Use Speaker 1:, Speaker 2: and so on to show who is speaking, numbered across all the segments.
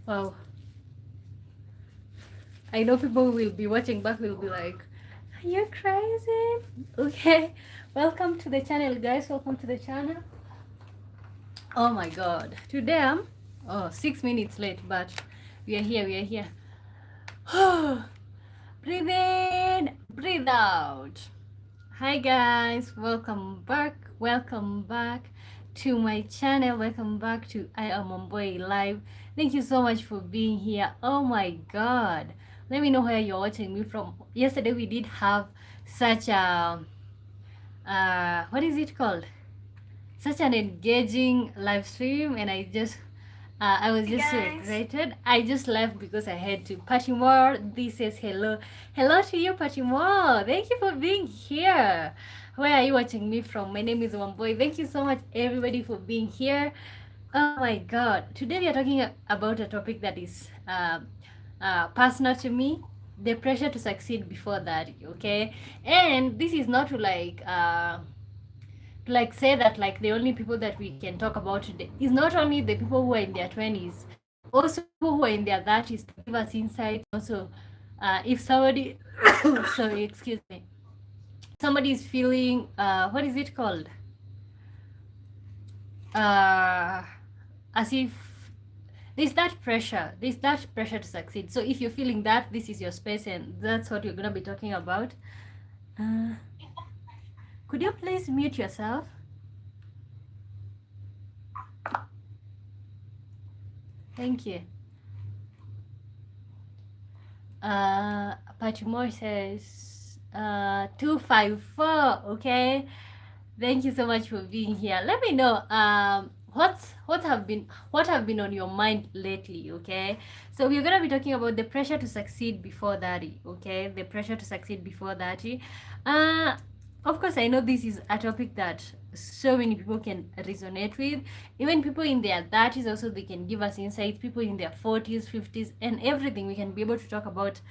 Speaker 1: Wow. I know people will be watching back will be like, are you crazy? Okay. Welcome to the channel, guys. Welcome to the channel. Oh my god. Today I'm 6 minutes late, but we are here, we are here. Breathe in, breathe out. Hi guys, welcome back to my channel, welcome back to I Am Omboy Live. Thank you so much for being here. Oh my god, let me know where you're watching me from. Yesterday we did have such a what is it called, such an engaging live stream, and I was just so excited. I just left because I had to. Patimour, this says hello. Hello to you, Patimour. Thank you for being here. Where are you watching me from? My name is Wamboy. Thank you so much, everybody, for being here. Oh my God. Today we are talking about a topic that is personal to me. The pressure to succeed before that, okay? And this is not to like say that like the only people that we can talk about today is not only the people who are in their 20s, also people who are in their 30s, to give us insight also. If somebody sorry, excuse me, somebody is feeling what is it called, uh as if there's that pressure to succeed. So if you're feeling that, this is your space, and that's what you're gonna be talking about. uh, could you please mute yourself? Thank you. Patrimore says 254. Okay, thank you so much for being here. Let me know what have been on your mind lately. Okay, so we're gonna be talking about the pressure to succeed before 30. Okay, the pressure to succeed before 30. uh of course, I know this is a topic that so many people can resonate with. Even people in their 30s also, they can give us insights. People in their 40s, 50s, and everything. We can be able to talk about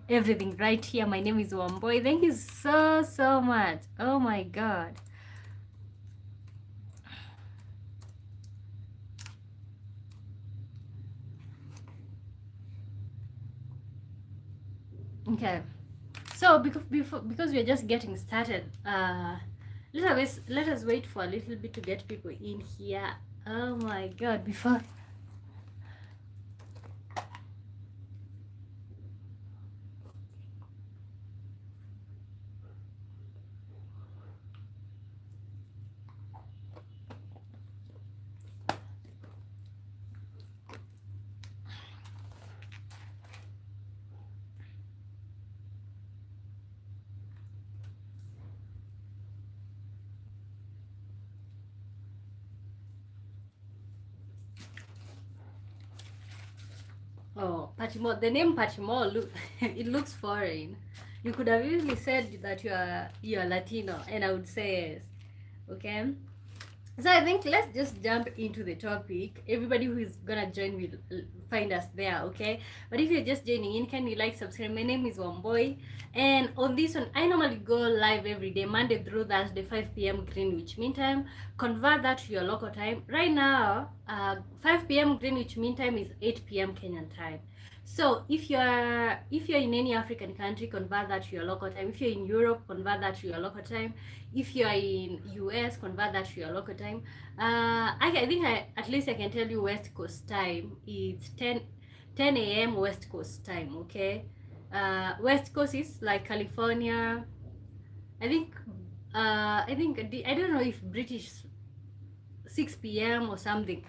Speaker 1: everything right here. My name is Wamboy. Thank you so much. Oh my god. Okay. So because we're just getting started, let us wait for a little bit to get people in here. Oh my god, before. Oh, Patimo. The name Patimo, look, it looks foreign. You could have easily said that you are Latino, and I would say yes. Okay. So I think let's just jump into the topic. Everybody who is gonna join will find us there, okay? But if you're just joining in, can you like, subscribe? My name is Wamboy, and on this one, I normally go live every day, Monday through Thursday, 5 p.m. Greenwich Mean Time. Convert that to your local time. Right now, 5 p.m. Greenwich Mean Time is 8 p.m. Kenyan time. So if you're in any African country, convert that to your local time. If you're in Europe, convert that to your local time. If you're in US, convert that to your local time. I think at least I can tell you West Coast time. It's 10 a.m. West Coast time. Okay, West Coast is like California. I think I don't know if British 6 p.m. or something.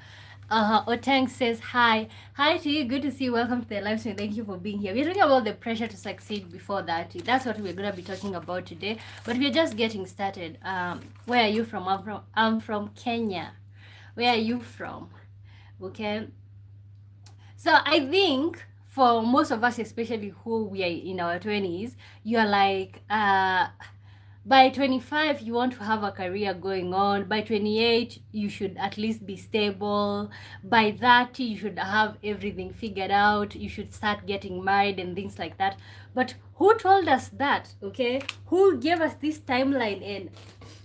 Speaker 1: Otang says hi. Hi to you. Good to see you. Welcome to the live stream. Thank you for being here. We're talking about the pressure to succeed before that. That's what we're going to be talking about today. But we're just getting started. Where are you from? I'm from Kenya. Where are you from? Okay. So I think for most of us, especially who we are in our 20s, you are like, by 25 you want to have a career going on. By 28 you should at least be stable. By 30 you should have everything figured out. You should start getting married and things like that. But who told us that? Okay, who gave us this timeline and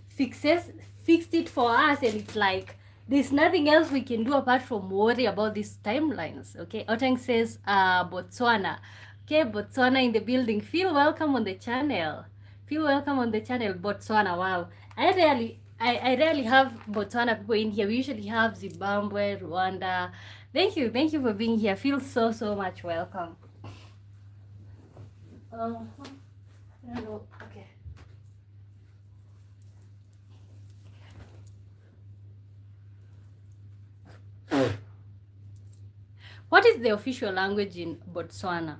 Speaker 1: fixed it for us? And it's like There's nothing else we can do apart from worry about these timelines. Okay, Oteng says Botswana. Okay, Botswana in the building. Feel welcome on the channel. Feel welcome on the channel, Botswana. Wow, I rarely have Botswana people in here. We usually have Zimbabwe, Rwanda. Thank you for being here. Feel so much welcome. I don't know. Okay. What is the official language in Botswana?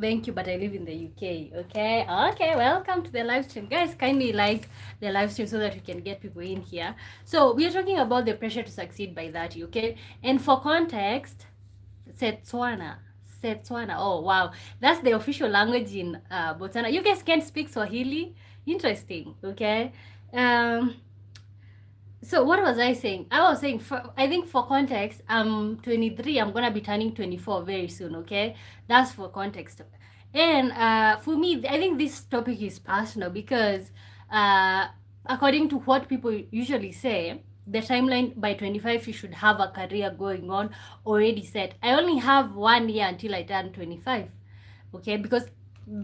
Speaker 1: Thank you, but I live in the UK. Okay, okay. Welcome to the live stream, guys. Kindly like the live stream so that we can get people in here. So we are talking about the pressure to succeed by 30. Okay, and for context, Setswana. Setswana. Oh wow, that's the official language in Botswana. You guys can't speak Swahili. Interesting. Okay. So what was I saying? I was saying, I think for context, I'm 23. I'm gonna be turning 24 very soon. Okay, that's for context. And for me, I think this topic is personal because, according to what people usually say, the timeline by 25 you should have a career going on already set. I only have 1 year until I turn 25. Okay, because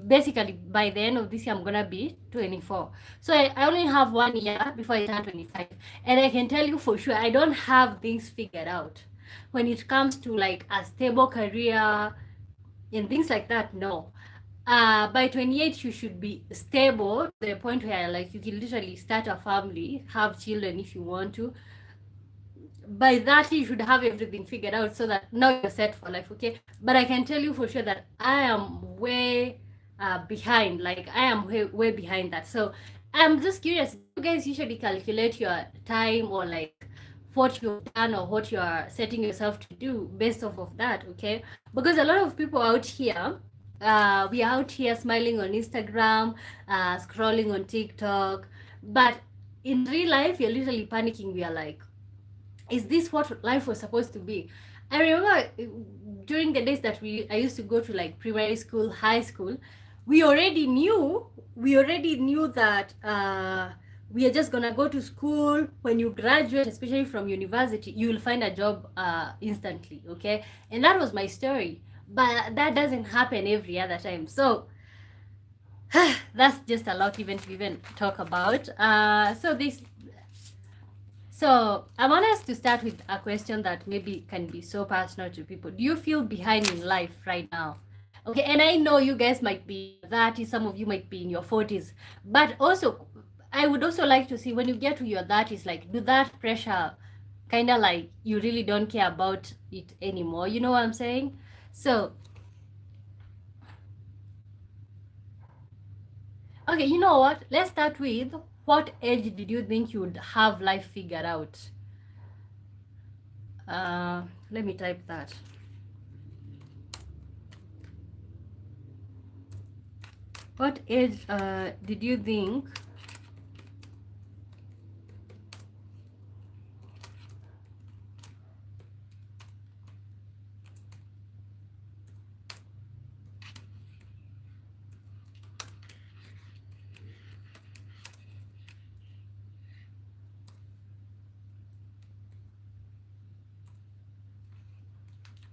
Speaker 1: basically by the end of this year I'm gonna be 24, so I only have 1 year before I turn 25, and I can tell you for sure I don't have things figured out when it comes to like a stable career and things like that. No, by 28 you should be stable to the point where like you can literally start a family, have children if you want to. By that you should have everything figured out so that now you're set for life. Okay, but I can tell you for sure that I am way behind. Like I am way behind that. So I'm just curious, you guys usually calculate your time or like what you've done or what you are setting yourself to do based off of that? Okay, because a lot of people out here, we are out here smiling on Instagram, scrolling on TikTok, but in real life you're literally panicking. We are like, is this what life was supposed to be? I remember during the days that I used to go to like primary school, high school, we already knew that we are just gonna go to school. When you graduate, especially from university, you will find a job instantly. Okay, and that was my story, but that doesn't happen every other time. So that's just a lot even to even talk about. So I want us to start with a question that maybe can be so personal to people. Do you feel behind in life right now? Okay, and I know you guys might be 30, some of you might be in your 40s, but also I would also like to see when you get to your 30s, like, do that pressure kind of like you really don't care about it anymore? You know what I'm saying? So, okay, you know what? Let's start with, what age did you think you would have life figured out? Let me type that. What age did you think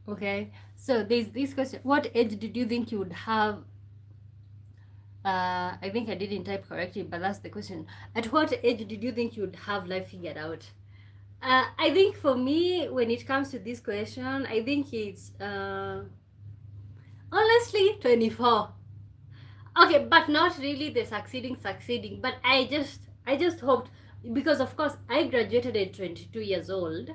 Speaker 1: okay, so there's this question, what age did you think you would have? I think I didn't type correctly, but that's the question. At what age did you think you would have life figured out? I think for me, when it comes to this question, I think it's honestly 24. Okay, but not really the succeeding, but I just hoped, because of course I graduated at 22 years old.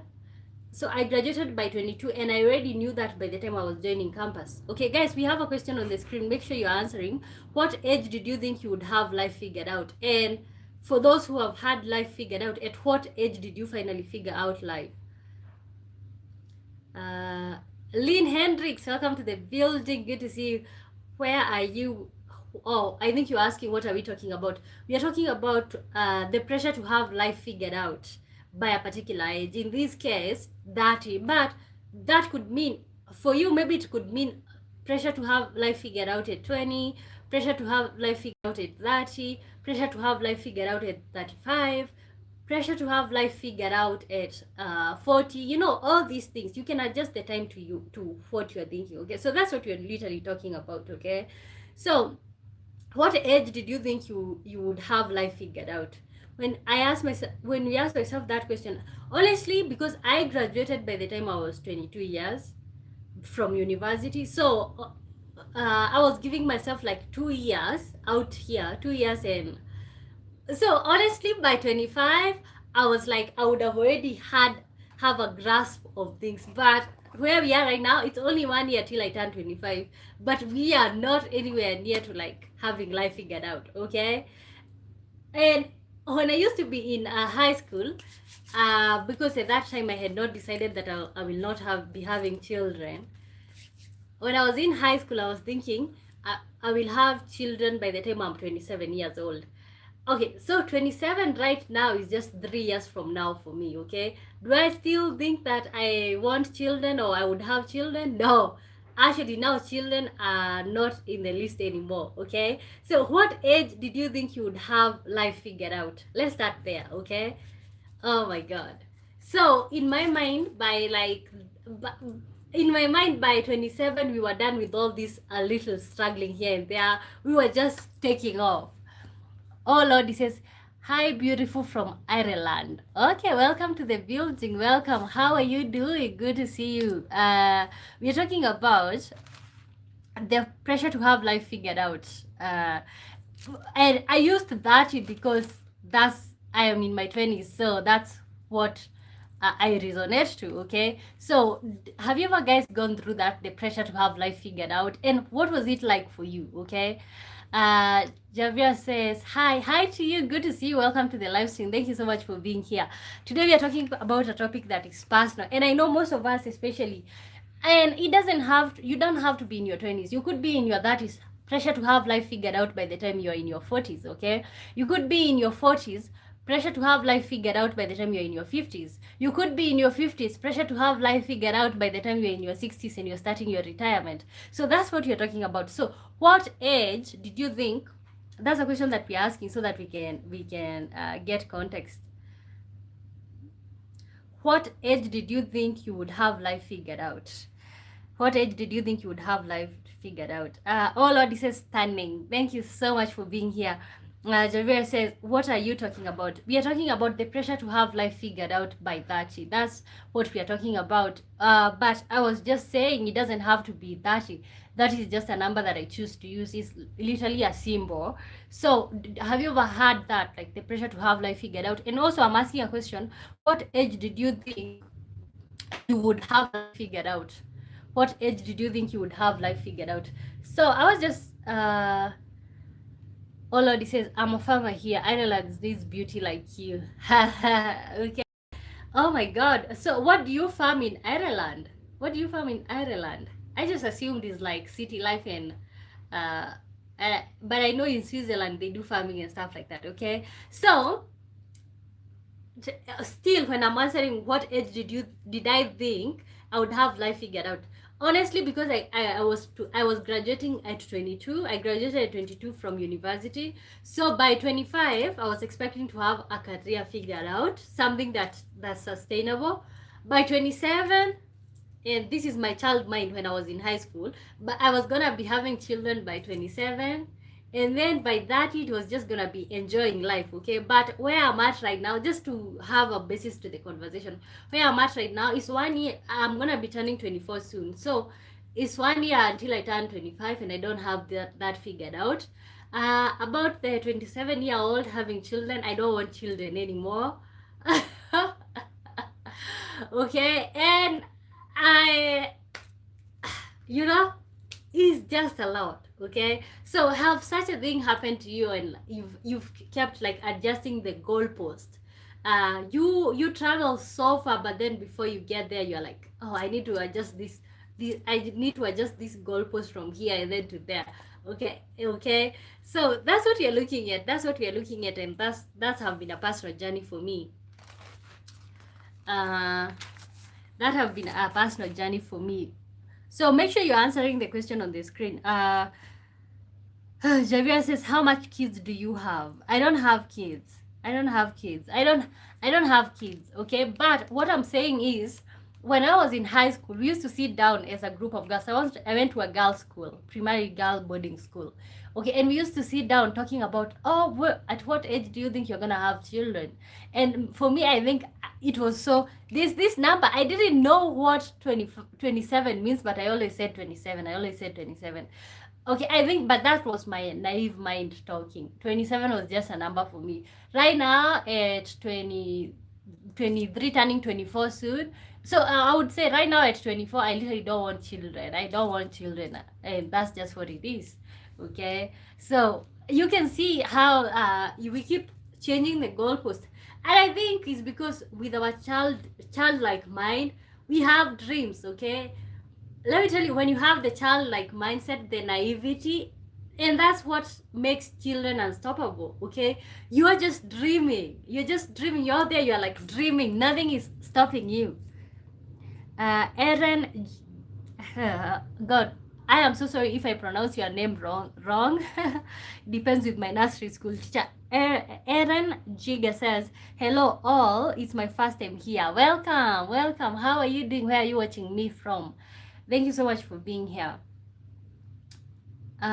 Speaker 1: So I graduated by 22, and I already knew that by the time I was joining campus. Okay, guys, we have a question on the screen. Make sure you're answering. What age did you think you would have life figured out? And for those who have had life figured out, at what age did you finally figure out life? Lynn Hendricks, welcome to the building. Good to see you. Where are you? Oh, I think you're asking what are we talking about. We are talking about the pressure to have life figured out by a particular age. In this case, 30. But that could mean, for you, maybe it could mean pressure to have life figured out at 20, pressure to have life figured out at 30, pressure to have life figured out at 35. pressure to have life figured out at 40, you know, all these things. You can adjust the time to you to what you're thinking. Okay, so that's what we're literally talking about. Okay, so what age did you think you would have life figured out? When we asked myself that question, honestly, because I graduated by the time I was 22 years from university, so I was giving myself like 2 years out here, 2 years. And so honestly, by 25, I was like, I would have already have a grasp of things. But where we are right now, it's only 1 year till I turn 25. But we are not anywhere near to like having life figured out, okay? And when I used to be in high school, because at that time I had not decided that I will not be having children. When I was in high school, I was thinking I will have children by the time I'm 27 years old. Okay, so 27 right now is just 3 years from now for me, okay? Do I still think that I want children or I would have children? No. Actually, now children are not in the list anymore, okay? So, what age did you think you would have life figured out? Let's start there, okay? Oh my god. So, in my mind by 27 we were done with all this a little struggling here and there. We were just taking off. Oh Lord, he says, hi, beautiful from Ireland. Okay, welcome to the building. Welcome. How are you doing? Good to see you. We're talking about the pressure to have life figured out. And I used that because I am in my 20s, so that's what I resonate to. Okay, so have you ever guys gone through that, the pressure to have life figured out, and what was it like for you? Okay, Javier says hi to you, good to see you, welcome to the live stream, thank you so much for being here. Today we are talking about a topic that is personal, and I know most of us especially, and it doesn't have to, you don't have to be in your 20s, you could be in your 30s. Pressure to have life figured out by the time you're in your 40s. Okay, you could be in your 40s, pressure to have life figured out by the time you're in your 50s. You could be in your 50s, pressure to have life figured out by the time you're in your 60s and you're starting your retirement. So that's what you're talking about. So what age did you think? That's a question that we're asking so that we can get context. What age did you think you would have life figured out? What age did you think you would have life figured out? Oh Lord, this is stunning. Thank you so much for being here. Javier says, what are you talking about? We are talking about the pressure to have life figured out by 30. That's what we are talking about. But I was just saying it doesn't have to be 30. That is just a number that I choose to use. It's literally a symbol. So have you ever had that, like the pressure to have life figured out? And also I'm asking a question. What age did you think you would have life figured out? What age did you think you would have life figured out? So I was just oh Lord, he says, I'm a farmer here. Ireland's this beauty like you. Okay. Oh my god. So what do you farm in Ireland? What do you farm in Ireland? I just assumed it's like city life and but I know in Switzerland they do farming and stuff like that, okay? So still when I'm answering what age did I think I would have life figured out, honestly, because I was graduating at 22. I graduated at 22 from university, so by 25 I was expecting to have a career figured out, something that's sustainable. By 27, and this is my child mind when I was in high school, but I was gonna be having children by 27, and then by 30 it was just gonna be enjoying life, okay? But where I'm at right now, just to have a basis to the conversation, where I'm at right now is 1 year. I'm gonna be turning 24 soon, so it's 1 year until I turn 25, and I don't have that figured out. About the 27-year-old having children, I don't want children anymore. Okay, and I, you know, it's just a lot. Okay, so have such a thing happen to you and you've kept like adjusting the goalpost. You travel so far, but then before you get there you're like, oh, I need to adjust this I need to adjust this goalpost from here and then to there. Okay, so that's what you're looking at, and that's have been a personal journey for me. That have been a personal journey for me. So make sure you're answering the question on the screen. Javier says, how much kids do you have? I don't have kids. I don't have kids. I don't have kids, okay? But what I'm saying is, when I was in high school, we used to sit down as a group of girls. I went to a girls' school, primary girl boarding school. Okay, and we used to sit down talking about, oh, at what age do you think you're gonna have children? And for me, I think it was so this number. I didn't know what 27 means, but I always said 27. I always said 27. Okay, I think, but that was my naive mind talking. 27 was just a number for me. Right now, at 23, turning 24 soon. So I would say right now at 24, I literally don't want children. I don't want children. And that's just what it is. Okay? So you can see how we keep changing the goalpost. And I think it's because with our childlike mind, we have dreams, okay? Let me tell you, when you have the childlike mindset, the naivety, and that's what makes children unstoppable, okay? You are just dreaming. You're just dreaming. You're there, you're like dreaming. Nothing is stopping you. Aaron, God, I am so sorry if I pronounce your name wrong. Depends with my nursery school teacher. Aaron Jiga says, hello all, it's my first time here. Welcome. How are you doing? Where are you watching me from? Thank you so much for being here. So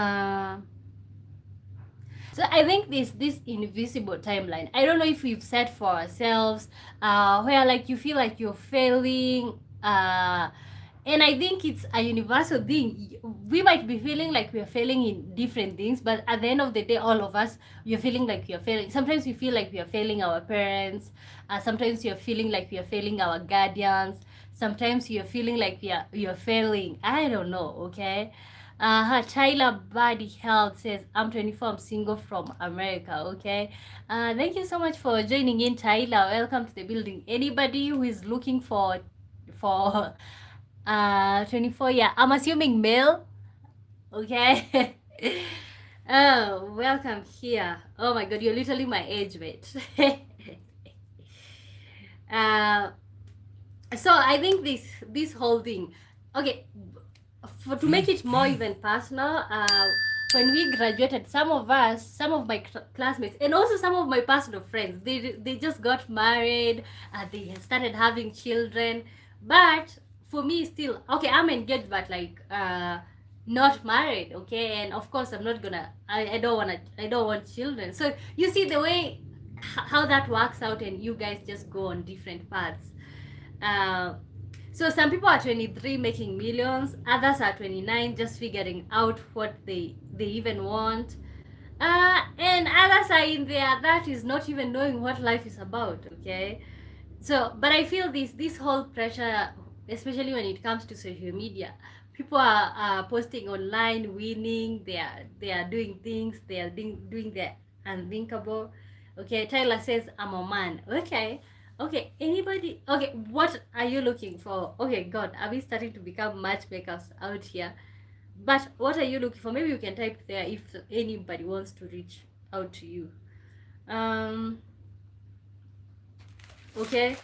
Speaker 1: I think this invisible timeline, I don't know if we've set for ourselves, where like you feel like you're failing, and I think it's a universal thing. We might be feeling like we're failing in different things, but at the end of the day, all of us, we're feeling like we're failing. Sometimes we feel like we are failing our parents. Sometimes you're feeling like we are failing our guardians. Sometimes you're feeling like you're failing. I don't know, okay? Tyler Body Health says, I'm 24, I'm single from America, okay? Thank you so much for joining in, Tyler. Welcome to the building. Anybody who is looking for 24, yeah, I'm assuming male, okay? Oh, welcome here. Oh my God, you're literally my age mate. So I think this whole thing, okay, to make it more even personal, when we graduated, some of my classmates, and also some of my personal friends, they just got married, they started having children. But for me, still, okay, I'm engaged, but like not married, okay? And of course, I'm not gonna, I don't want children. So you see the way how that works out, and you guys just go on different paths. So some people are 23 making millions, others are 29 just figuring out what they even want, and others are in there that is not even knowing what life is about, okay? So but I feel this whole pressure, especially when it comes to social media, people are posting online, winning, they are doing things, they are doing the unthinkable. Okay, Tyler says, I'm a man. Okay, anybody? Okay, what are you looking for? Okay, God, are we starting to become matchmakers out here? But what are you looking for? Maybe you can type there if anybody wants to reach out to you. Okay,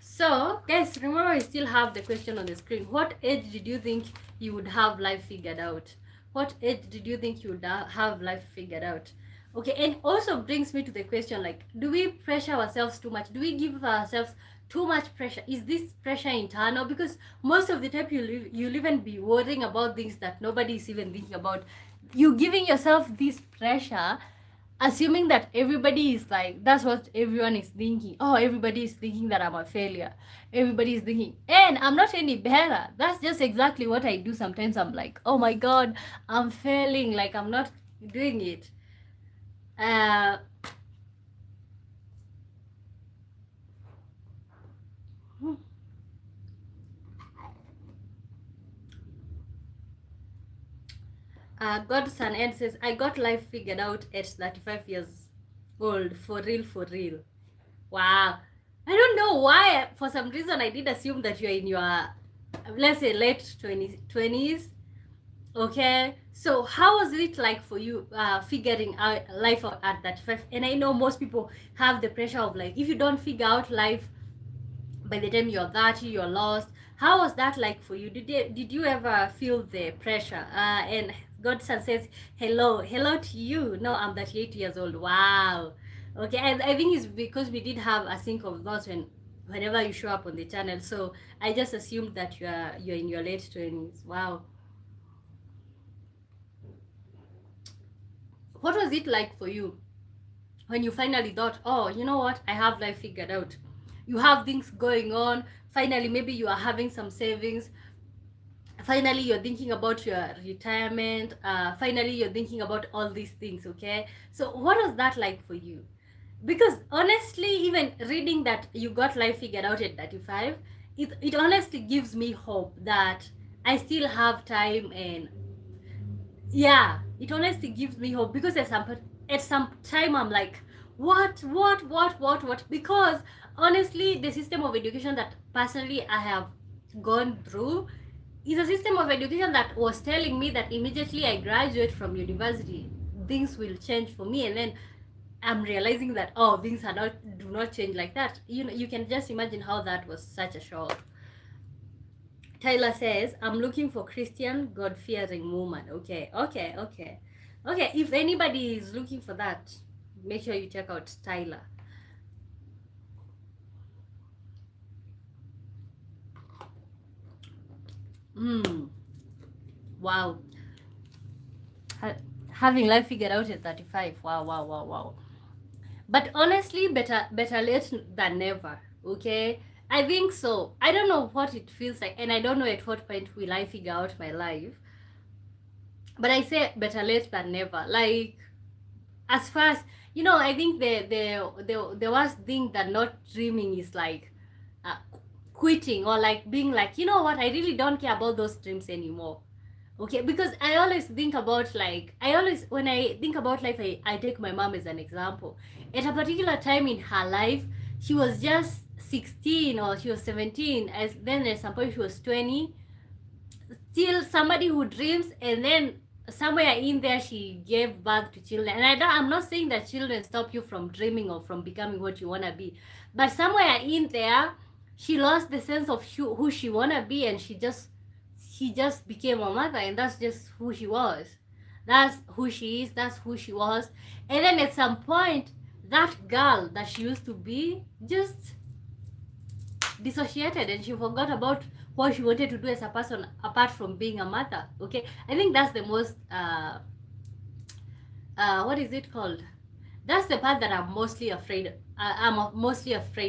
Speaker 1: so guys, remember I still have the question on the screen. What age did you think you would have life figured out? What age did you think you would have life figured out? Okay, and also brings me to the question, like, do we pressure ourselves too much? Do we give ourselves too much pressure? Is this pressure internal? Because most of the time you'll even be worrying about things that nobody is even thinking about. You giving yourself this pressure, assuming that everybody is like, that's what everyone is thinking. Oh, everybody is thinking that I'm a failure. Everybody is thinking, and I'm not any better. That's just exactly what I do sometimes. I'm like, oh my God, I'm failing, like I'm not doing it. Godson Ed says, I got life figured out at 35 years old. For real. Wow. I don't know why. For some reason, I did assume that you're in your, let's say, late 20s. Okay, so how was it like for you figuring out life out at 35? And I know most people have the pressure of like, if you don't figure out life by the time you're 30, you're lost. How was that like for you? Did you ever feel the pressure? And Godson says, hello to you. No, I'm 38 years old. Wow. Okay, and I think it's because we did have a sync of thoughts whenever you show up on the channel. So I just assumed that you're in your late 20s. Wow. What was it like for you when you finally thought, oh, you know what, I have life figured out? You have things going on. Finally, maybe you are having some savings. Finally, you're thinking about your retirement. Finally, you're thinking about all these things. Okay, so what was that like for you? Because honestly, even reading that you got life figured out at 35, it honestly gives me hope that I still have time. And yeah, it honestly gives me hope, because at some time I'm like, what, because honestly, the system of education that personally I have gone through is a system of education that was telling me that immediately I graduate from university, things will change for me. And then I'm realizing that, oh, things do not change like that. You can just imagine how that was such a shock. Tyler says, I'm looking for Christian, God fearing woman. Okay, okay, okay. Okay, if anybody is looking for that, make sure you check out Tyler. Wow. Having life figured out at 35. Wow, wow, wow, wow. But honestly, better late than never. Okay? I think so. I don't know what it feels like, and I don't know at what point will I figure out my life. But I say better late than never. Like, as far as I think the worst thing that not dreaming is like uh, quitting, or like being like, you know what, I really don't care about those dreams anymore. Okay, because I always think about, like, when I think about life, I take my mom as an example. At a particular time in her life, she was just 16 or she was 17, as then at some point she was 20, still somebody who dreams. And then somewhere in there she gave birth to children. And I'm not saying that children stop you from dreaming or from becoming what you want to be, but somewhere in there she lost the sense of who she want to be, and she just became a mother, and that's just who she was. That's who she is, that's who she was. And then at some point, that girl that she used to be just dissociated, and she forgot about what she wanted to do as a person apart from being a mother. Okay, I think that's the most what is it called, that's the part that I'm mostly afraid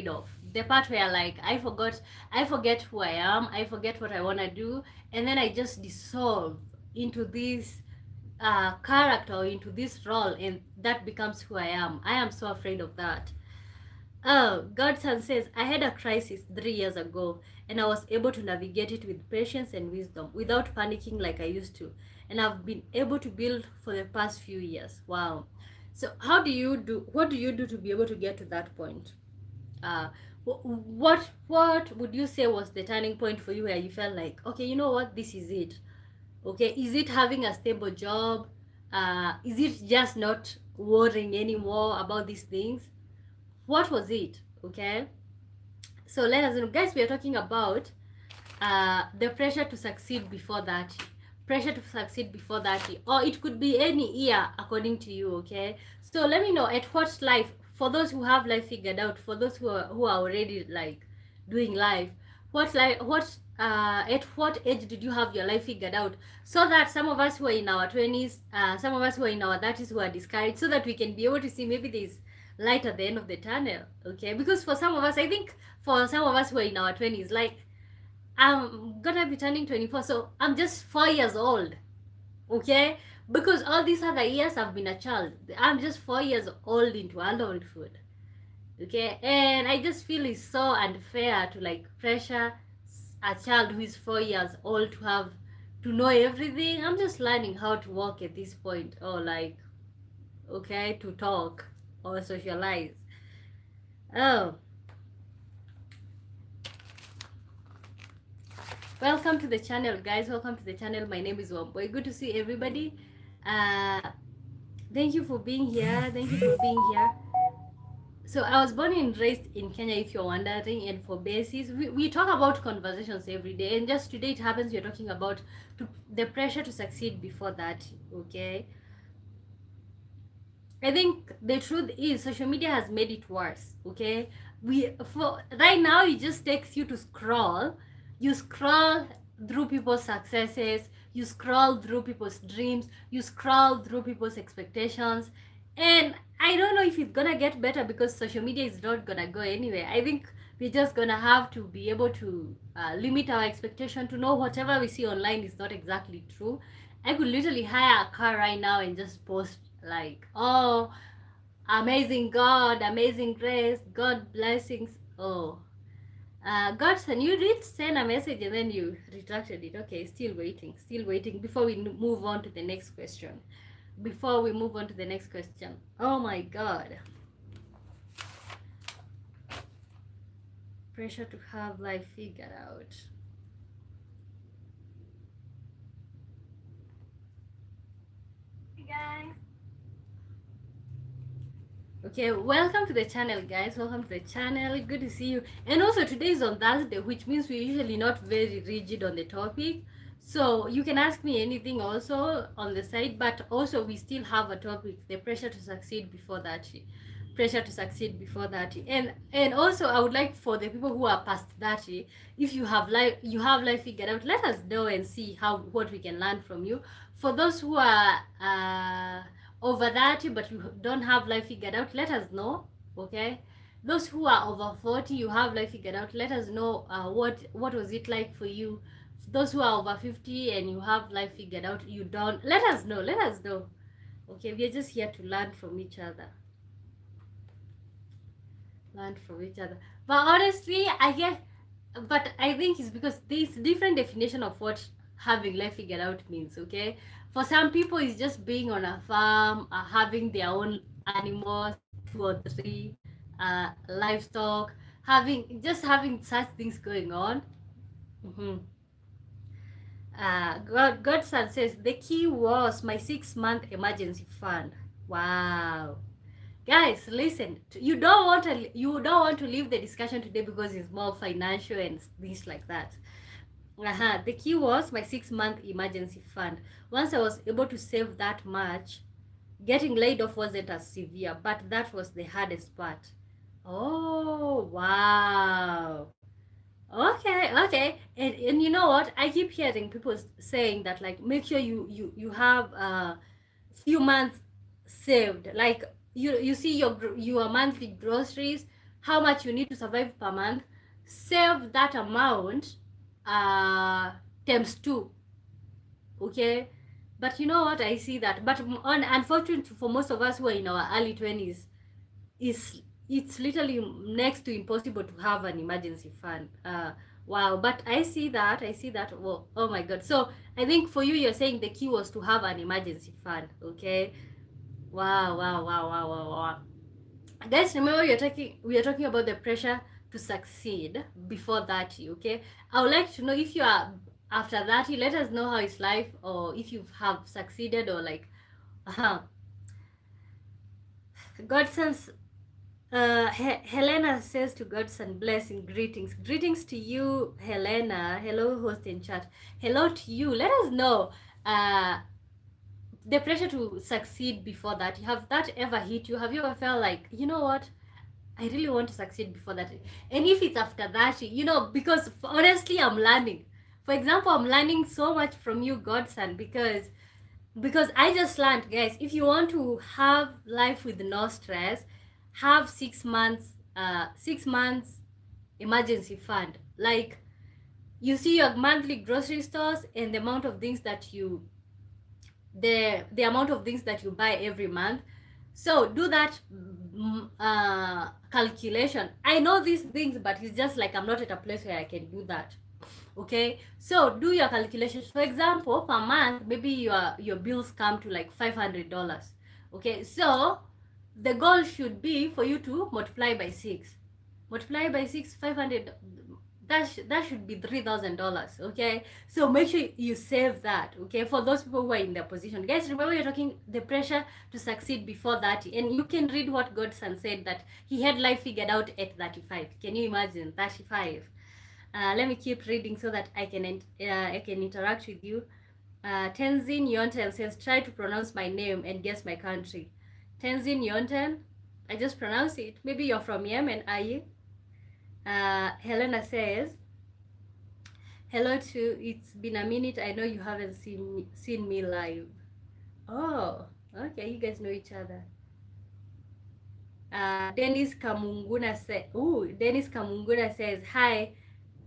Speaker 1: of, the part where, like, I forget who I am, I forget what I want to do, and then I just dissolve into this character, or into this role, and that becomes who I am. I am so afraid of that. Oh, Godson says, I had a crisis 3 years ago, and I was able to navigate it with patience and wisdom without panicking like I used to. And I've been able to build for the past few years. Wow. So what do you do to be able to get to that point? Uh, what would you say was the turning point for you, where you felt like, okay, you know what, this is it? Okay, is it having a stable job? Is it just not worrying anymore about these things? What was it? Okay, so let us know, guys. We are talking about the pressure to succeed before 30. Pressure to succeed before 30, or it could be any year according to you. Okay, so let me know at what life, for those who have life figured out, for those who are already like doing life, at what age did you have your life figured out, so that some of us who are in our 20s, some of us who are in our 30s, who are discouraged, so that we can be able to see maybe there's light at the end of the tunnel. Okay, because for some of us, I think for some of us who are in our 20s, like, I'm gonna be turning 24, so I'm just 4 years old. Okay, because all these other years I've been a child. I'm just 4 years old into adulthood. Okay, and I just feel it's so unfair to like pressure a child who is 4 years old to know everything. I'm just learning how to walk at this point, or like, okay, to talk or socialize. Oh, welcome to the channel, guys. Welcome to the channel. My name is Wamboy. Good to see everybody. uh Thank you for being here. Thank you for being here. So I was born and raised in Kenya, if you're wondering, and for basis, we talk about conversations every day, and just today it happens we're talking about the pressure to succeed before that. Okay, I think the truth is social media has made it worse. Okay, we for right now it just takes you to scroll. You scroll through people's successes. You scroll through people's dreams. You scroll through people's expectations, and I don't know if it's gonna get better because social media is not gonna go anywhere. I think we're just gonna have to be able to limit our expectation to know whatever we see online is not exactly true. I could literally hire a car right now and just post like, oh, amazing God, amazing grace, God blessings. Oh, Godson, you did send a message and then you retracted it. Okay, still waiting before we move on to the next question. Before we move on to the next question. Oh my God. Pressure to have life figured out. Hey guys. Okay, welcome to the channel, guys. Welcome to the channel. Good to see you. And also today is on Thursday, which means we're usually not very rigid on the topic. So you can ask me anything also on the side, but also we still have a topic: the pressure to succeed before that. Pressure to succeed before 30. And also I would like for the people who are past 30, if you have life figured out, let us know and see how what we can learn from you. For those who are over 30 but you don't have life figured out, let us know. Okay, those who are over 40, you have life figured out, let us know what was it like for you. Those who are over 50 and you have life figured out, you don't, let us know. Okay, we are just here to learn from each other. Learn from each other. But honestly, I guess, but I think it's because there's different definition of what having life figured out means. Okay, for some people it's just being on a farm, having their own animals, 2 or 3 livestock, having such things going on. Mm-hmm. Godson says the key was my 6 month emergency fund. Wow. Guys, listen. You don't want to leave the discussion today because it's more financial and things like that. The key was my 6 month emergency fund. Once I was able to save that much, getting laid off wasn't as severe, but that was the hardest part. Oh wow. Okay. And you know what? I keep hearing people saying that like make sure you have few months saved. Like you see your monthly groceries, how much you need to survive per month. Save that amount times 2. Okay? But you know what? I see that. But unfortunately for most of us who are in our early 20s, is it's literally next to impossible to have an emergency fund. Wow, but I see that. Well, oh my god. So I think for you, you're saying the key was to have an emergency fund. Okay. Wow. Guys, remember we are talking about the pressure to succeed before 30. Okay, I would like to know if you are after 30. Let us know how it's life, or if you have succeeded, or like Godson's. Helena says to Godson, blessing, greetings to you, Helena. Hello, host in chat. Hello to you. Let us know the pressure to succeed before that. Have that ever hit you? Have you ever felt like, you know what, I really want to succeed before that? And if it's after that, because honestly, I'm learning. For example, I'm learning so much from you, Godson, because I just learned, guys, if you want to have life with no stress, have 6 months emergency fund. Like, you see your monthly grocery stores and the amount of things that you buy every month. So do that calculation. I know these things, but it's just like I'm not at a place where I can do that. Okay, so do your calculations. For example, per month, maybe your bills come to like $500. Okay, so the goal should be for you to multiply by 6, 500. That should be $3,000. Okay, so make sure you save that. Okay, for those people who are in their position, guys, remember you're talking the pressure to succeed before 30, and you can read what Godson said, that he had life figured out at 35. Can you imagine 35? Let me keep reading so that I can interact with you. Tenzin Yonten says, try to pronounce my name and guess my country. Tenzin Yonten. I just pronounce it. Maybe you're from Yemen, are you? Helena says, hello to, it's been a minute. I know you haven't seen me live. Oh, okay, you guys know each other. Dennis Kamunguna says, hi.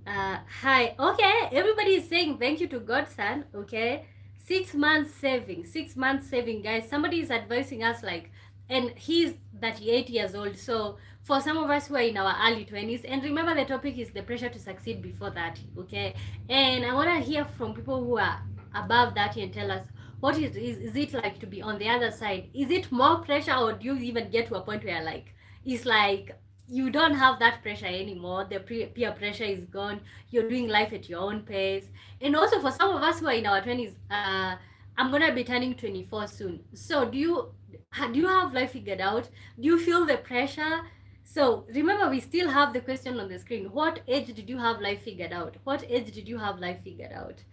Speaker 1: Hi. Okay, everybody is saying thank you to Godson. Okay, 6 months saving, 6 months saving, guys. Somebody is advising us like, and he's 38 years old. So for some of us who are in our early 20s, and remember the topic is the pressure to succeed before 30. Okay, and I want to hear from people who are above 30 and tell us what is it like to be on the other side. Is it more pressure, or do you even get to a point where like it's like you don't have that pressure anymore? The peer pressure is gone. You're doing life at your own pace. And also for some of us who are in our 20s, I'm gonna be turning 24 soon. So do you have life figured out? Do you feel the pressure? So remember, we still have the question on the screen. What age did you have life figured out? What age did you have life figured out?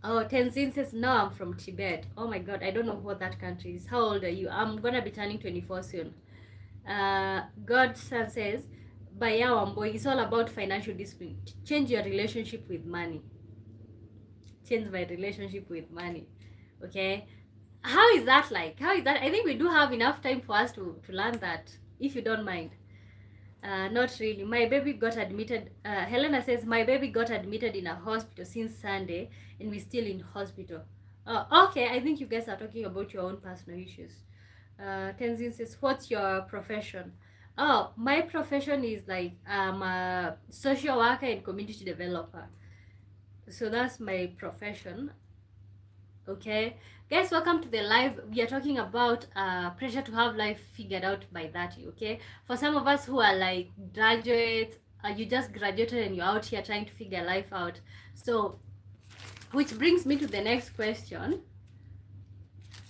Speaker 1: Oh, Tenzin says, no, I'm from Tibet. Oh my God, I don't know what that country is. How old are you? I'm gonna be turning 24 soon. Godson says, Baya boy, it's all about financial discipline. Change your relationship with money. Change my relationship with money. Okay? How is that like? How is that? I think we do have enough time for us to learn that, if you don't mind. Not really. My baby got admitted. Helena says, my baby got admitted in a hospital since Sunday, and we're still in hospital. Okay, I think you guys are talking about your own personal issues. Tenzin says, what's your profession? Oh, my profession is like I'm a social worker and community developer. So that's my profession. Okay, guys, welcome to the live. We are talking about pressure to have life figured out by 30. Okay, for some of us who are like graduates, you just graduated and you're out here trying to figure life out. So which brings me to the next question.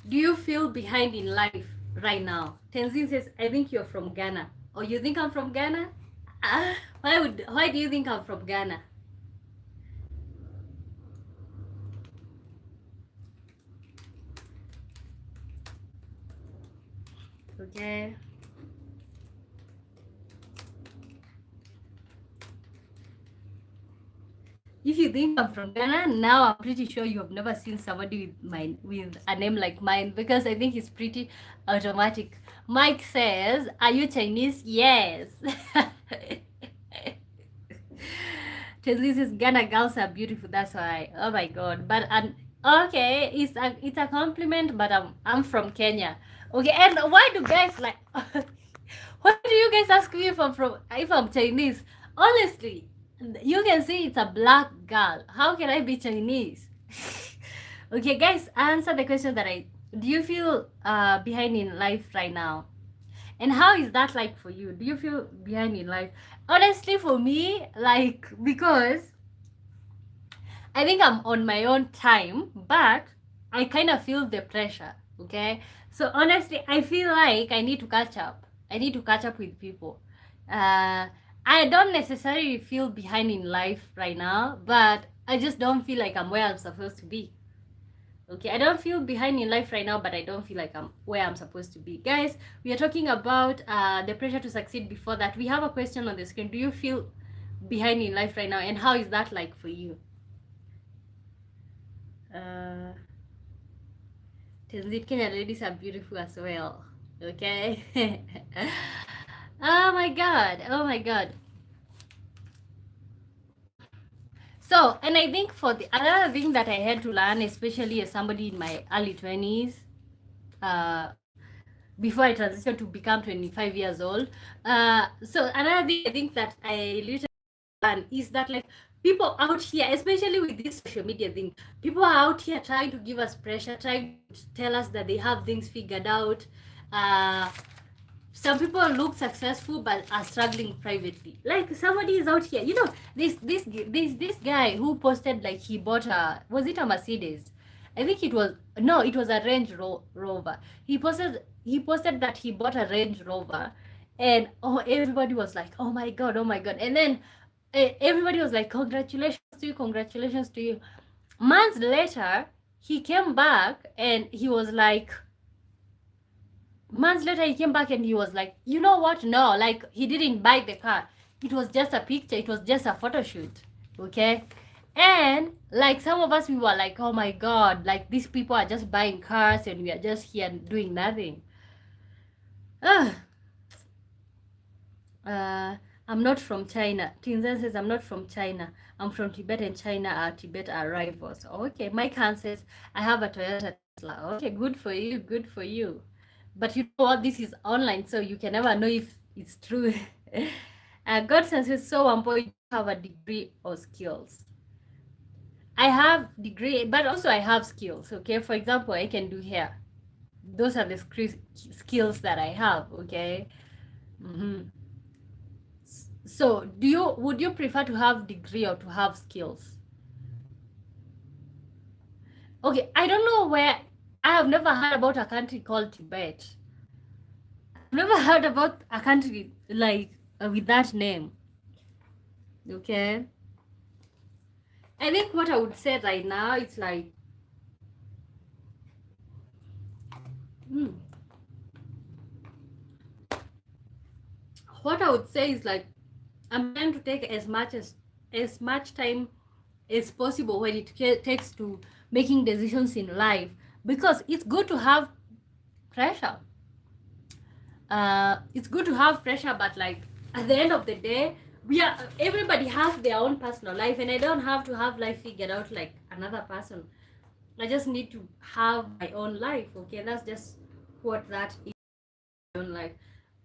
Speaker 1: Do you feel behind in life right now? Tenzin says, I think you're from Ghana. Oh, you think I'm from Ghana? Why do you think I'm from Ghana? Okay. If you think I'm from Ghana, now I'm pretty sure you have never seen somebody with a name like mine, because I think it's pretty automatic. Mike says, are you Chinese? Yes. This is Ghana girls are beautiful, that's why. Oh my God. But okay, it's a compliment, but I'm from Kenya. Okay, and why do guys like why do you guys ask me if I'm Chinese? Honestly, you can see it's a black girl. How can I be Chinese? Okay, guys, answer the question that do you feel behind in life right now? And how is that like for you? Do you feel behind in life? Honestly, for me, like, because I think I'm on my own time, but I kind of feel the pressure, okay? So honestly, I feel like I need to catch up. I need to catch up with people. I don't necessarily feel behind in life right now, but I just don't feel like I'm where I'm supposed to be. Okay, I don't feel behind in life right now, but I don't feel like I'm where I'm supposed to be. Guys, we are talking about the pressure to succeed before that. We have a question on the screen. Do you feel behind in life right now, and how is that like for you? Kenya ladies are beautiful as well. Okay. Oh my God. Oh my God. So, and I think for the other thing that I had to learn, especially as somebody in my early 20s, before I transitioned to become 25 years old. So another thing I think that I literally learned is that like people out here, especially with this social media thing, people are out here trying to give us pressure, trying to tell us that they have things figured out. Some people look successful but are struggling privately. Like somebody is out here, you know, this guy who posted like he bought was it a Mercedes? I think it was a Range Rover. He posted that he bought a Range Rover, and everybody was like, oh my God, oh my God. And then everybody was like, congratulations to you, congratulations to you. Months later, he came back and he was like, months later he came back and he was like, you know what, no, like he didn't buy the car, it was just a picture, it was just a photo shoot. Okay. And like some of us, we were like, oh my god, like these people are just buying cars and we are just here doing nothing. Ugh. uh I'm not from China. Tinzan says, I'm not from China. I'm from Tibet, and China are Tibet are rivals. Okay. Mike Han says, I have a Toyota Tesla. Okay, good for you, good for you. But you know what? This is online, so you can never know if it's true. Godson says, so one point, you have a degree or skills. I have degree, but also I have skills. Okay, for example, I can do hair. Those are the skills that I have. Okay. Mm-hmm. So, would you prefer to have degree or to have skills? Okay, I don't know where. I have never heard about a country called Tibet. I've never heard about a country like with that name. Okay. I think what I would say right now, it's like, hmm, what I would say is like, I'm trying to take as much time as possible when it takes to making decisions in life, because it's good to have pressure. It's good to have pressure, but like at the end of the day, everybody has their own personal life, and I don't have to have life figured out like another person. I just need to have my own life. Okay, that's just what that is. My own life.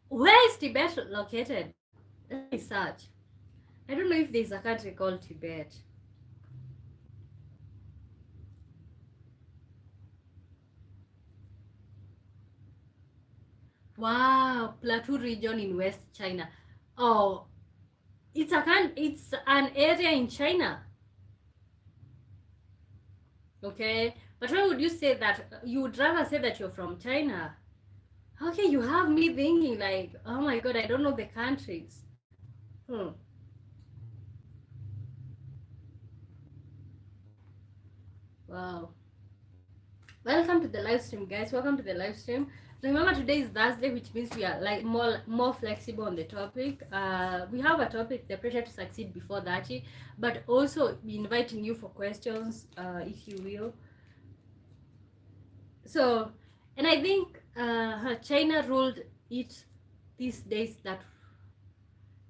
Speaker 1: Where is Tibet located? Let me search. I don't know if there's a country called Tibet. Wow, Plateau region in West China. Oh, it's an area in China. Okay, but why would you say that? You would rather say that you're from China. Okay, you have me thinking like, oh my god, I don't know the countries. Hmm. Wow. Welcome to the live stream, guys. Welcome to the live stream. Remember, today is Thursday, which means we are like more flexible on the topic. We have a topic, the pressure to succeed before 30, but also inviting you for questions, if you will. So, and I think China ruled it these days.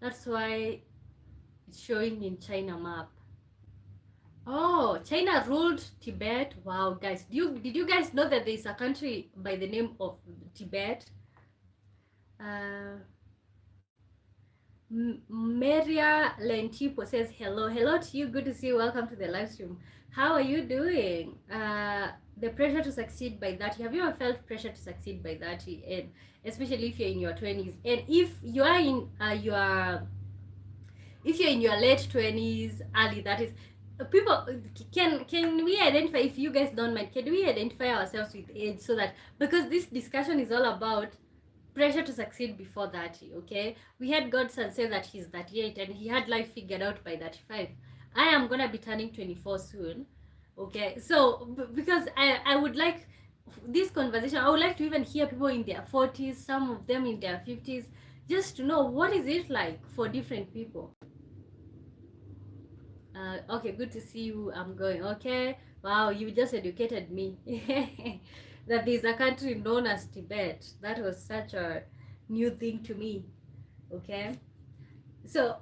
Speaker 1: That's why it's showing in China map. Oh, China ruled Tibet. Wow, guys, did you guys know that there's a country by the name of Tibet? Uh, Maria Lentipo says hello to you. Good to see you. Welcome to the live stream. How are you doing? The pressure to succeed by 30. Have you ever felt pressure to succeed by 30? And especially if you're in your 20s, and if you are in if you're in your late 20s, early 30s, people, can we identify, if you guys don't mind, can we identify ourselves with age, so that, because this discussion is all about pressure to succeed before 30. Okay, we had Godson say that he's 38 and he had life figured out by 35. I am gonna be turning 24 soon. Okay, so because I would like this conversation, I would like to even hear people in their 40s, some of them in their 50s, just to know what is it like for different people. Okay, good to see you. I'm going. Okay. Wow, you just educated me that there's a country known as Tibet. That was such a new thing to me. Okay. So,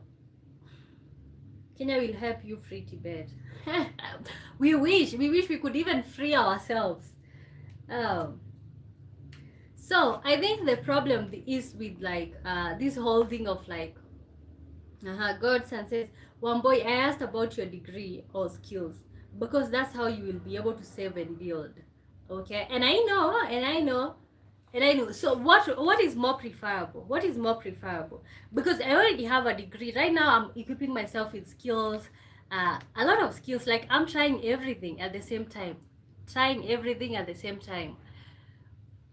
Speaker 1: Kenya will help you free Tibet. We wish we could even free ourselves. Um, so, I think the problem is with like this whole thing of like, Godson says, one boy, I asked about your degree or skills, because that's how you will be able to save and build. Okay, and I know, and I know, and I know. So what is more preferable? What is more preferable? Because I already have a degree. Right now, I'm equipping myself with skills, a lot of skills. Like I'm trying everything at the same time, trying everything at the same time.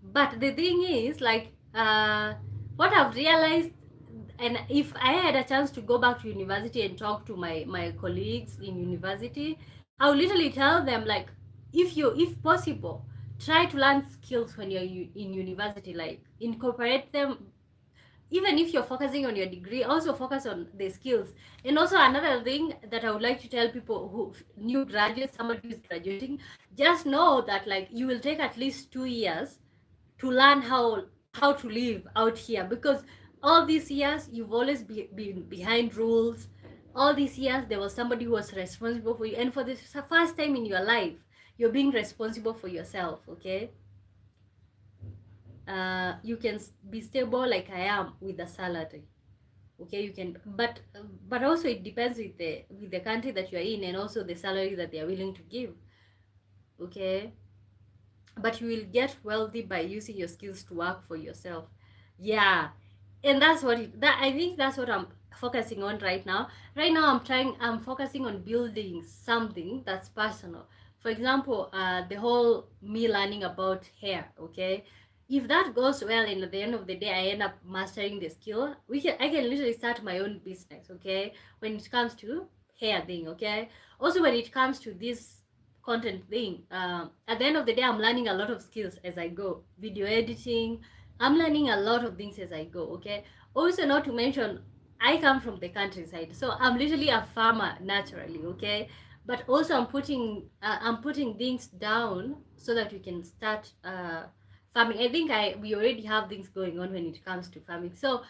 Speaker 1: But the thing is, like, what I've realized, and if I had a chance to go back to university and talk to my colleagues in university, I would literally tell them like, if possible, try to learn skills when you're in university. Like incorporate them. Even if you're focusing on your degree, also focus on the skills. And also another thing that I would like to tell people, who new graduates, somebody who is graduating, just know that like you will take at least 2 years to learn how to live out here, because all these years you've always been behind rules. All these years there was somebody who was responsible for you, and for the first time in your life you're being responsible for yourself. Okay, you can be stable like I am with a salary. Okay, you can, but also it depends with the country that you're in, and also the salary that they are willing to give. Okay, but you will get wealthy by using your skills to work for yourself. Yeah, and that's what that I think that's what I'm focusing on right now. Right now I'm focusing on building something that's personal. For example, the whole me learning about hair. Okay, if that goes well, and at the end of the day I end up mastering the skill, I can literally start my own business. Okay, when it comes to hair thing. Okay, also when it comes to this content thing, at the end of the day I'm learning a lot of skills as I go. Video editing, I'm learning a lot of things as I go. Okay, also not to mention I come from the countryside, so I'm literally a farmer naturally. Okay, but also I'm putting things down so that we can start farming. I think we already have things going on when it comes to farming. So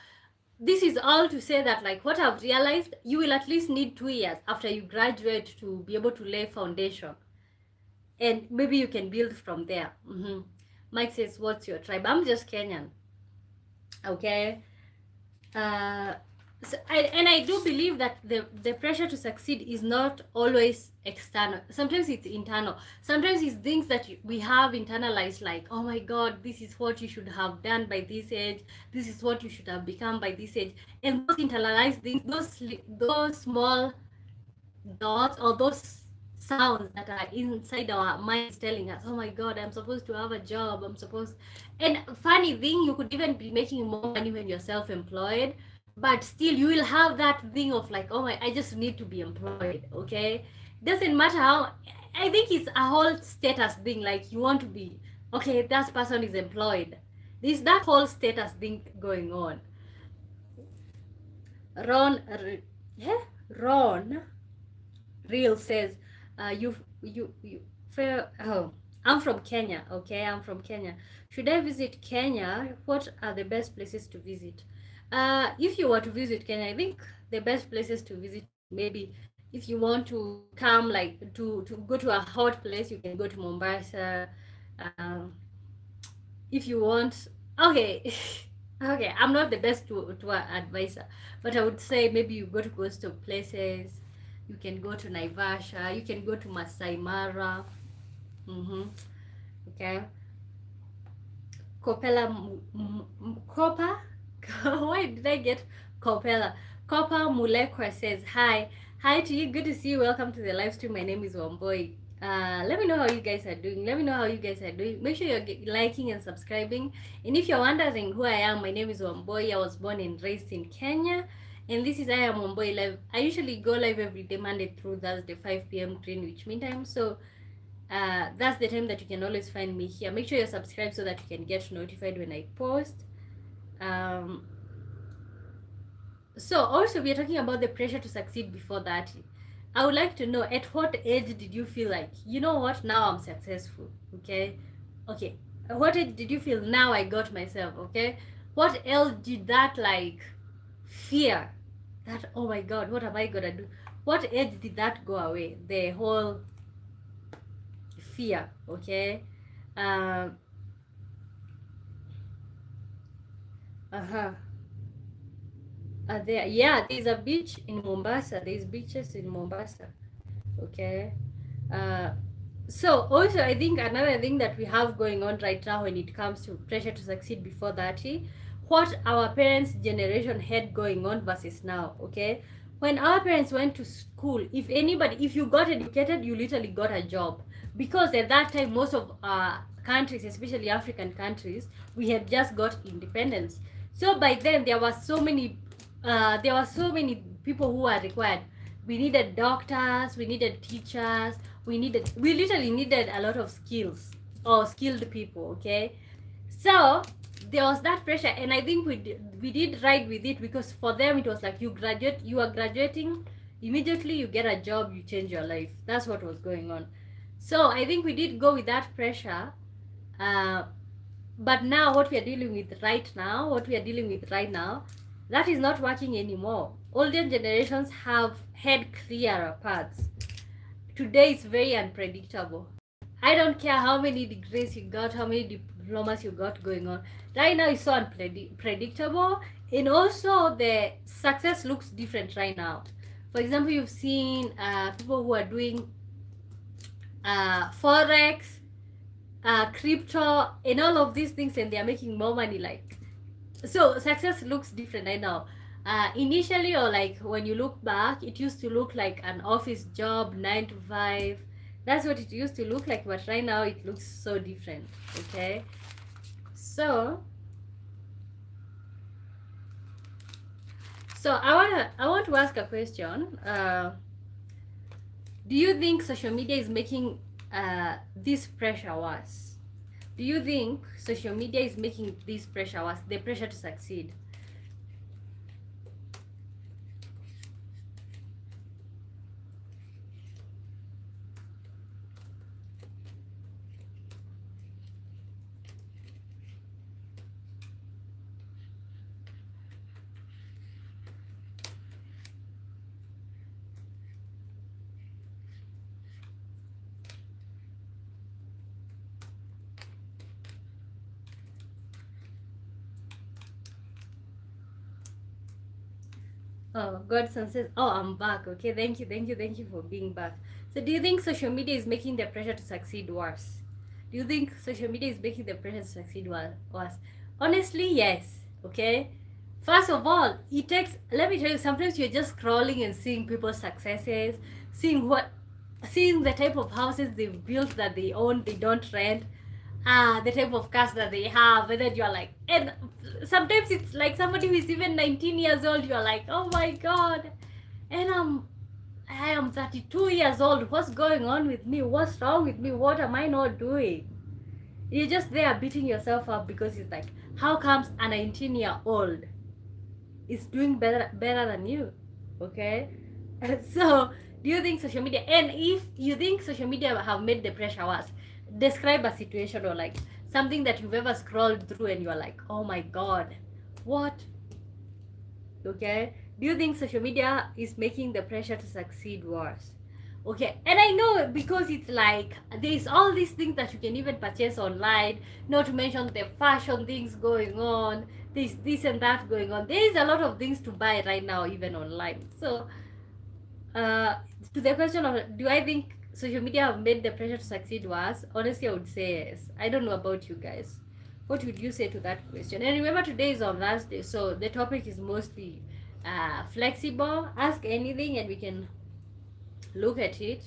Speaker 1: this is all to say that like what I've realized, you will at least need 2 years after you graduate to be able to lay foundation, and maybe you can build from there. Mike says, what's your tribe? I'm just Kenyan. Okay, so I do believe that the pressure to succeed is not always external. Sometimes it's internal. Sometimes it's things that we have internalized, like, oh my god, this is what you should have done by this age, this is what you should have become by this age. And those internalized things, those small dots, or those sounds that are inside our minds telling us, oh my god, I'm supposed to have a job, I'm supposed. And funny thing, you could even be making more money when you're self-employed, but still you will have that thing of like, oh my, I just need to be employed. Okay, doesn't matter how. I think it's a whole status thing, like you want to be, okay, that person is employed. There's that whole status thing going on. ron yeah, Ron Real says, you fair. Oh, I'm from Kenya. Okay, I'm from Kenya. Should I visit Kenya? What are the best places to visit? If you were to visit Kenya, I think the best places to visit, maybe if you want to come like to go to a hot place, you can go to Mombasa. Um, if you want, okay. Okay, I'm not the best to an advisor, but I would say maybe you go to coastal places. You can go to Naivasha. You can go to Masai Mara. Okay. Kopela Kopa. Why did I get Kopela? Kopa Mulekwa says hi. Hi to you. Good to see you. Welcome to the live stream. My name is Wamboy. Let me know how you guys are doing. Let me know how you guys are doing. Make sure you're liking and subscribing. And if you're wondering who I am, my name is Wamboy. I was born and raised in Kenya. And this is I Am Wamboy Live. I usually go live every day, Monday through Thursday, 5 p.m. Greenwich Mean Time. So that's the time that you can always find me here. Make sure you're subscribed so that you can get notified when I post. So also we are talking about the pressure to succeed before that. I would like to know, at what age did you feel like, you know what, now I'm successful? Okay, what age did you feel, now I got myself? Okay, what else did that like fear, that oh my god, what am I gonna do? What age did that go away, the whole fear? Okay, there's a beach in Mombasa. There's beaches in Mombasa. Okay. So also I think another thing that we have going on right now when it comes to pressure to succeed before 30, what our parents' generation had going on versus now. Okay. When our parents went to school, if you got educated, you literally got a job, because at that time most of countries, especially African countries, we had just got independence. So by then there were so many people who were required. We needed doctors, we needed teachers, we literally needed a lot of skills, or skilled people. Okay, so there was that pressure, and I think we did ride with it, because for them it was like you are graduating immediately, you get a job, you change your life. That's what was going on. So I think we did go with that pressure. uh, but now what we are dealing with right now, that is not working anymore. Older generations have had clearer paths. Today is very unpredictable. I don't care how many degrees you got, how many diplomas you got going on. Right now it's so unpredictable, and also the success looks different right now. For example, you've seen people who are doing forex, crypto, and all of these things, and they are making more money. Like, so success looks different right now. Initially, or like when you look back, it used to look like an office job, 9 to 5. That's what it used to look like, but right now it looks so different. Okay, so I want to ask a question. Do you think social media is making this pressure worse? Do you think social media is making this pressure worse, the pressure to succeed? Oh, Godson says, "Oh, I'm back." Okay, thank you for being back. So, do you think social media is making the pressure to succeed worse? Do you think social media is making the pressure to succeed worse? Honestly, yes. Okay. First of all, it takes. Let me tell you. Sometimes you're just scrolling and seeing people's successes, seeing the type of houses they've built that they own, they don't rent, the type of cars that they have, and then you're like, and sometimes it's like somebody who is even 19 years old, you're like, oh my god, and I am 32 years old. What's going on with me? What's wrong with me? What am I not doing? You're just there beating yourself up, because it's like, how comes a 19-year-old is doing better than you? Okay. So, do you think social media, and if you think social media have made the pressure worse, describe a situation, or like something that you've ever scrolled through and you're like, oh my god, what? Okay. Do you think social media is making the pressure to succeed worse? Okay, and I know, because it's like there's all these things that you can even purchase online, not to mention the fashion things going on, this and that going on. There is a lot of things to buy right now, even online. So uh, to the question of, do I think social media have made the pressure to succeed worse? Honestly, I would say yes. I don't know about you guys. What would you say to that question? And remember, today is on Thursday, so the topic is mostly flexible. Ask anything and we can look at it.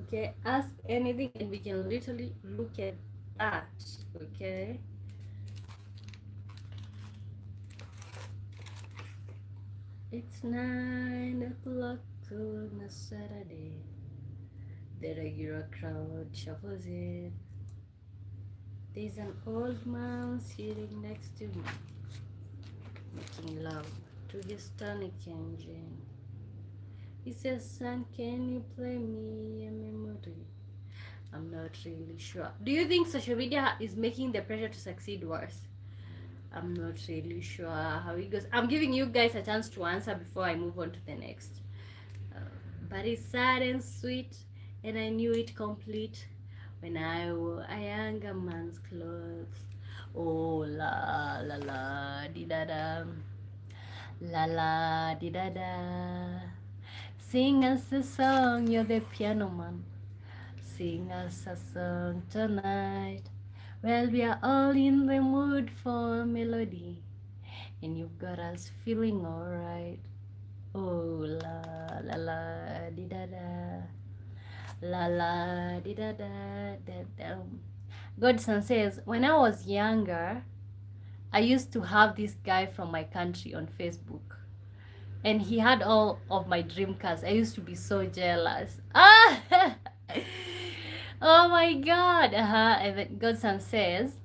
Speaker 1: Okay, ask anything and we can literally look at that. Okay. It's 9 o'clock on a Saturday. The regular crowd shuffles in. There's an old man sitting next to me, making love to his tonic engine. He says, son, can you play me a memory? I'm not really sure. Do you think social media is making the pressure to succeed worse? I'm not really sure how it goes. I'm giving you guys a chance to answer before I move on to the next. But it's sad and sweet, and I knew it complete when I wore a younger man's clothes. Oh la la la di da da, la la di da da. Sing us a song, you're the piano man. Sing us a song tonight. Well, we are all in the mood for melody, and you've got us feeling alright. Oh la la la di da da, la la di da da da da. Godson says, when I was younger, I used to have this guy from my country on Facebook, and he had all of my dream cars. I used to be so jealous. Ah, Oh my god. And then Godson says,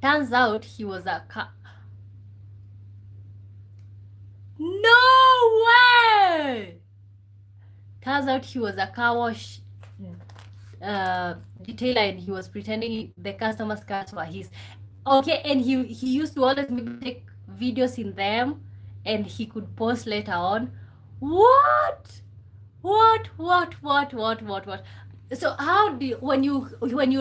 Speaker 1: turns out he was a no way. Turns out he was a car wash detailer, and he was pretending the customers' cars were his. Okay, and he used to always maybe take videos in them, and he could post later on. What? What? So how do you, when you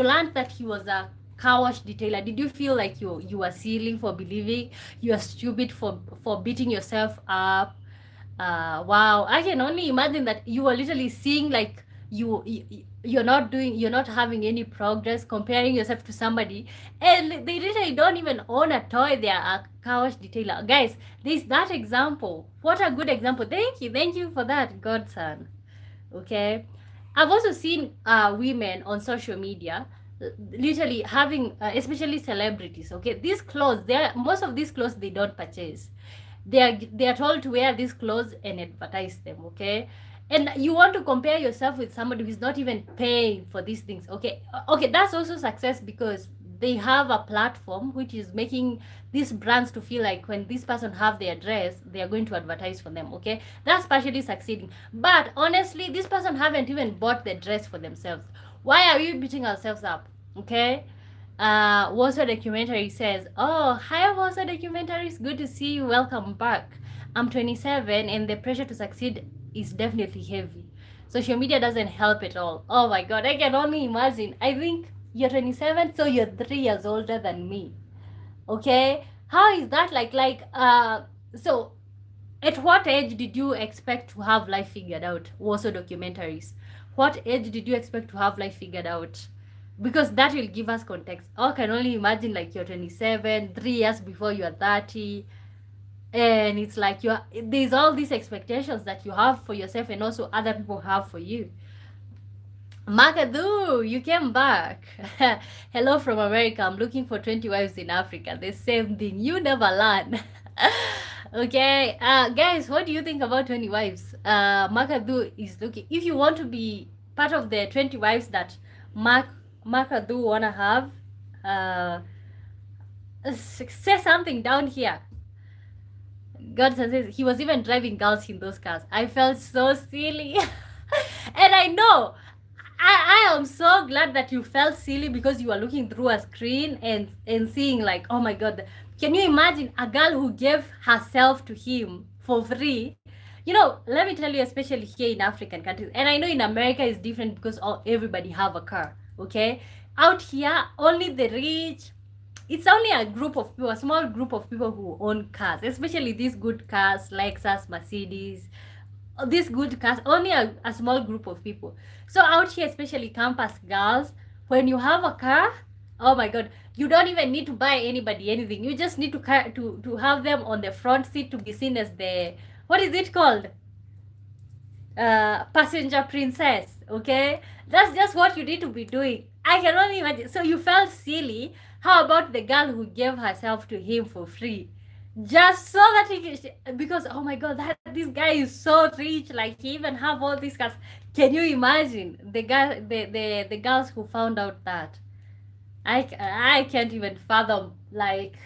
Speaker 1: learned that he was a car wash detailer, did you feel like you were silly for believing? You are stupid for beating yourself up? Wow, I can only imagine that you are literally seeing like you're not having any progress, comparing yourself to somebody, and they literally don't even own a toy. They are a couch detailer. Guys, this that example, what a good example. Thank you for that, godson. Okay, I've also seen women on social media literally having especially celebrities. Okay, these clothes, they are most of these clothes they don't purchase. They are told to wear these clothes and advertise them. Okay, and you want to compare yourself with somebody who's not even paying for these things. Okay, okay, that's also success because they have a platform which is making these brands to feel like when this person have their dress, they are going to advertise for them. Okay, that's partially succeeding, but honestly this person haven't even bought the dress for themselves. Why are we beating ourselves up? Okay, Warsaw Documentary says, oh, hi Warsaw Documentaries, good to see you, welcome back. I'm 27 and the pressure to succeed is definitely heavy. Social media doesn't help at all. Oh my god, I can only imagine. I think you're 27, so you're 3 years older than me. Okay? How is that so at what age did you expect to have life figured out? Warsaw Documentaries. What age did you expect to have life figured out? Because that will give us context. I can only imagine like you're 27, 3 years before you're 30, and it's like there's all these expectations that you have for yourself and also other people have for you. Makadu, you came back. Hello from America. I'm looking for 20 wives in Africa. The same thing. You never learn. Okay. Guys, what do you think about 20 wives? Makadu is looking. If you want to be part of the 20 wives that Makadu wanna have, uh, say something down here. Godson says he was even driving girls in those cars. I felt so silly. And I know I am so glad that you felt silly because you were looking through a screen and seeing like, oh my god, can you imagine a girl who gave herself to him for free? You know, let me tell you, especially here in African countries, and I know in America is different because everybody have a car. Okay, out here only the rich, it's only a group of people, a small group of people who own cars, especially these good cars, Lexus, Mercedes, these good cars, only a small group of people. So out here, especially campus girls, when you have a car, oh my god, you don't even need to buy anybody anything. You just need to have them on the front seat to be seen as the, what is it called, passenger princess. Okay, that's just what you need to be doing. I can only imagine. So you felt silly. How about the girl who gave herself to him for free, just so that because oh my god, that this guy is so rich, like he even have all these cars. Can you imagine the guy, the girls who found out that? I can't even fathom, like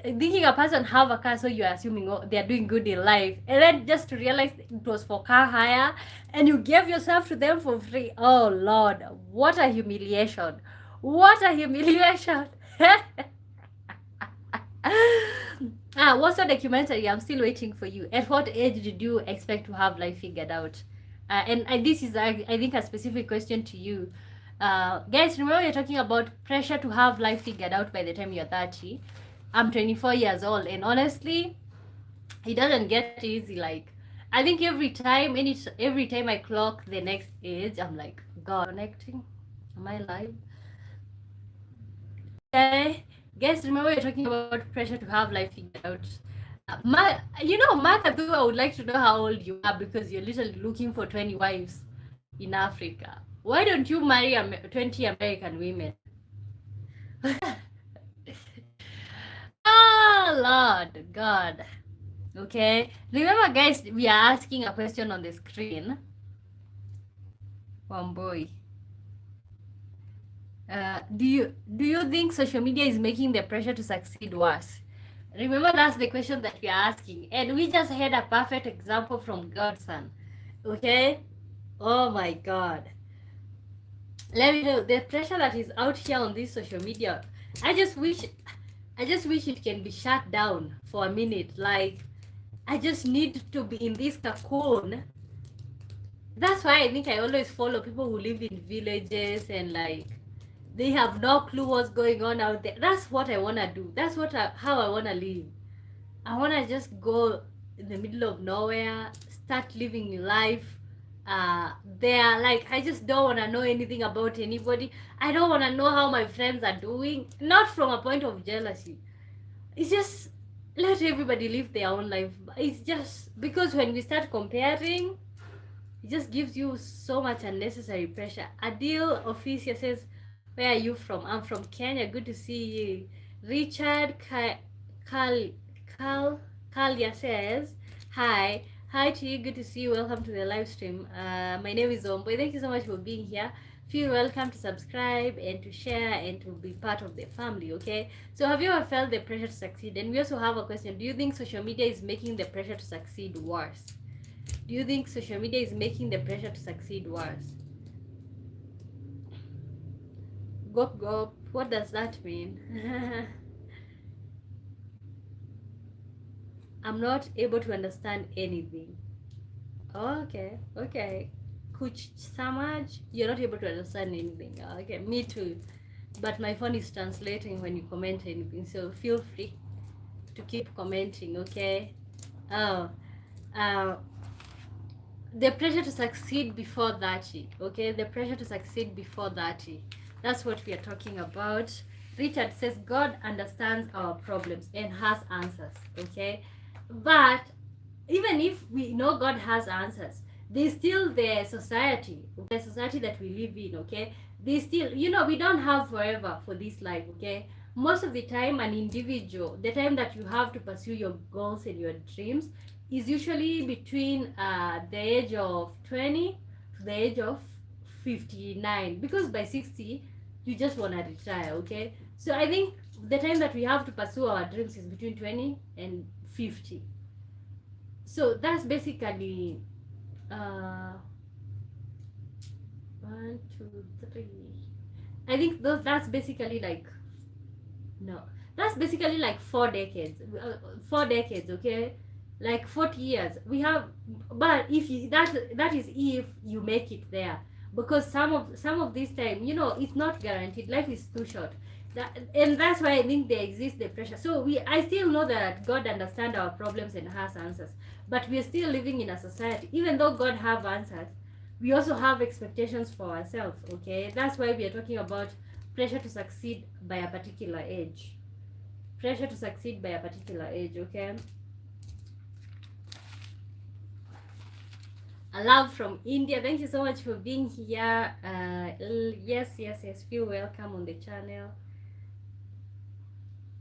Speaker 1: thinking a person have a car, so you're assuming they are doing good in life, and then just to realize it was for car hire, and you gave yourself to them for free. Oh lord, what a humiliation! What a humiliation! What's the documentary? I'm still waiting for you. At what age did you expect to have life figured out? And this is, I think, a specific question to you. Guys, remember you're talking about pressure to have life figured out by the time you're 30. I'm 24 years old, and honestly, it doesn't get easy. Like, I think every time I clock the next age, I'm like, God, connecting. Am I live? Okay, guys, remember you're talking about pressure to have life figured out. Mark, I would like to know how old you are because you're literally looking for 20 wives in Africa. Why don't you marry 20 American women? Oh, Lord God. Okay, remember guys, we are asking a question on the screen. One boy, do you think social media is making the pressure to succeed worse? Remember, that's the question that we are asking, and we just had a perfect example from Godson. Okay, oh my God, let me know the pressure that is out here on this social media. I just wish, I just wish it can be shut down for a minute. Like, I just need to be in this cocoon. That's why I think I always follow people who live in villages and like they have no clue what's going on out there. That's what I wanna do. That's how I wanna live. I wanna just go in the middle of nowhere, start living life there. Like, I just don't wanna know anything about anybody. I don't wanna know how my friends are doing. Not from a point of jealousy. It's just let everybody live their own life. It's just because when we start comparing, it just gives you so much unnecessary pressure. Adil Officia says, "Where are you from?" I'm from Kenya. Good to see you. Richard Kal Kal Kalia says, "Hi, hi to you. Good to see you. Welcome to the live stream. My name is Omboy. Thank you so much for being here. Feel welcome to subscribe and to share and to be part of the family. Okay. So, have you ever felt the pressure to succeed? And we also have a question. Do you think social media is making the pressure to succeed worse? Do you think social media is making the pressure to succeed worse? Gop gop, what does that mean? I'm not able to understand anything. Okay, okay. Kuch Samaj, you're not able to understand anything. Okay, me too. But my phone is translating when you comment anything, so feel free to keep commenting, okay? Oh, uh, the pressure to succeed before 30. Okay, the pressure to succeed before 30. That's what we are talking about. Richard says God understands our problems and has answers. Okay, but even if we know God has answers, there's still the society that we live in. Okay, they still, we don't have forever for this life. Okay, most of the time, an individual, the time that you have to pursue your goals and your dreams is usually between the age of 20 to the age of 59, because by 60 you just want to retire. Okay, so I think the time that we have to pursue our dreams is between 20 and 50. So that's basically uh 1, 2, 3. I think that's basically like, no, that's basically like 4 decades. 4 decades, okay, like 40 years. We have, but if you, that is if you make it there, because some of this time, it's not guaranteed. Life is too short. And that's why I think there exists the pressure. So I still know that God understands our problems and has answers, but we are still living in a society. Even though God have answers, we also have expectations for ourselves. Okay, that's why we are talking about pressure to succeed by a particular age. Pressure to succeed by a particular age. Okay. A love from India. Thank you so much for being here. Yes, yes, yes. Feel welcome on the channel.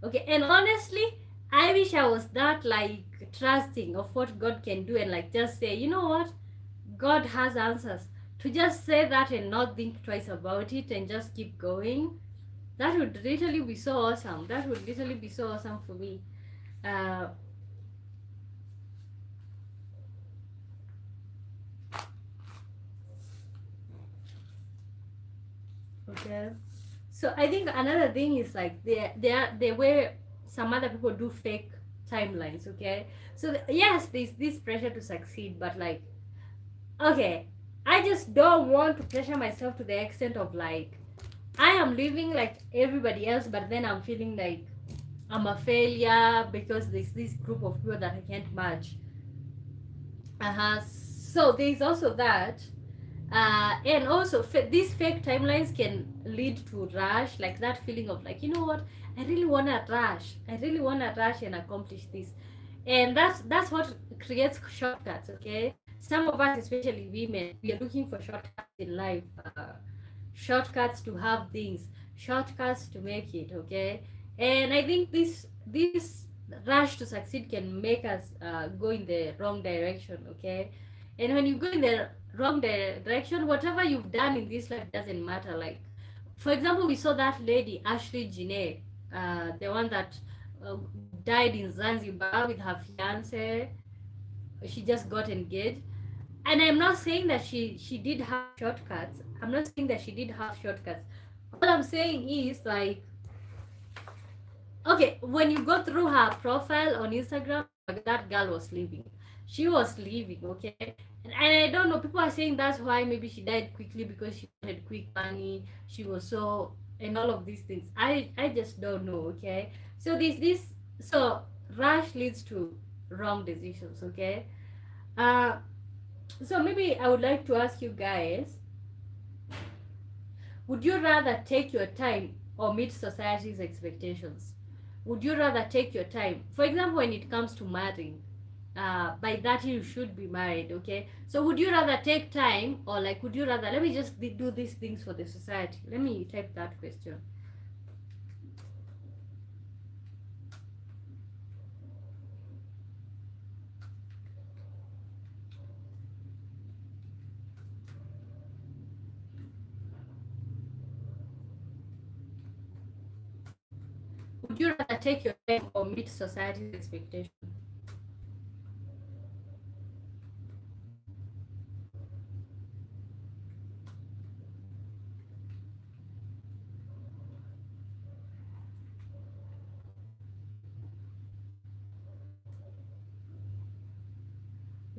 Speaker 1: Okay, and honestly, I wish I was that like trusting of what God can do and like just say, you know what, God has answers. To just say that and not think twice about it and just keep going. That would literally be so awesome. That would literally be so awesome for me. Uh, okay. So I think another thing is like the way some other people do fake timelines. Okay. So yes, there's this pressure to succeed, but like, okay, I just don't want to pressure myself to the extent of like I am living like everybody else, but then I'm feeling like I'm a failure because there's this group of people that I can't match. So there's also that. And also these fake timelines can lead to rush, like that feeling of like, you know what, I really want to rush and accomplish this. And that's what creates shortcuts. Okay, some of us, especially women, we are looking for shortcuts in life, shortcuts to have things, shortcuts to make it. Okay, and I think this rush to succeed can make us go in the wrong direction, okay? And when you go in the wrong direction, whatever you've done in this life doesn't matter. Like, for example, we saw that lady Ashley Jine, the one that uh, died in Zanzibar with her fiance. She just got engaged, and I'm not saying that she did have shortcuts. I'm not saying that she did have shortcuts. All I'm saying is, like, okay, when you go through her profile on Instagram, that girl was leaving. She was leaving, okay? And I don't know, people are saying that's why maybe she died quickly because she wanted quick money. She was so, and all of these things. I just don't know, okay? So so rush leads to wrong decisions, okay? Uh, so maybe I would like to ask you guys, would you rather take your time or meet society's expectations? Would you rather take your time? For example, when it comes to marrying, by that you should be married, okay? So would you rather take time, or like, would you rather, let me just do these things for the society? Let me type that question. Would you rather take your time or meet society's expectation?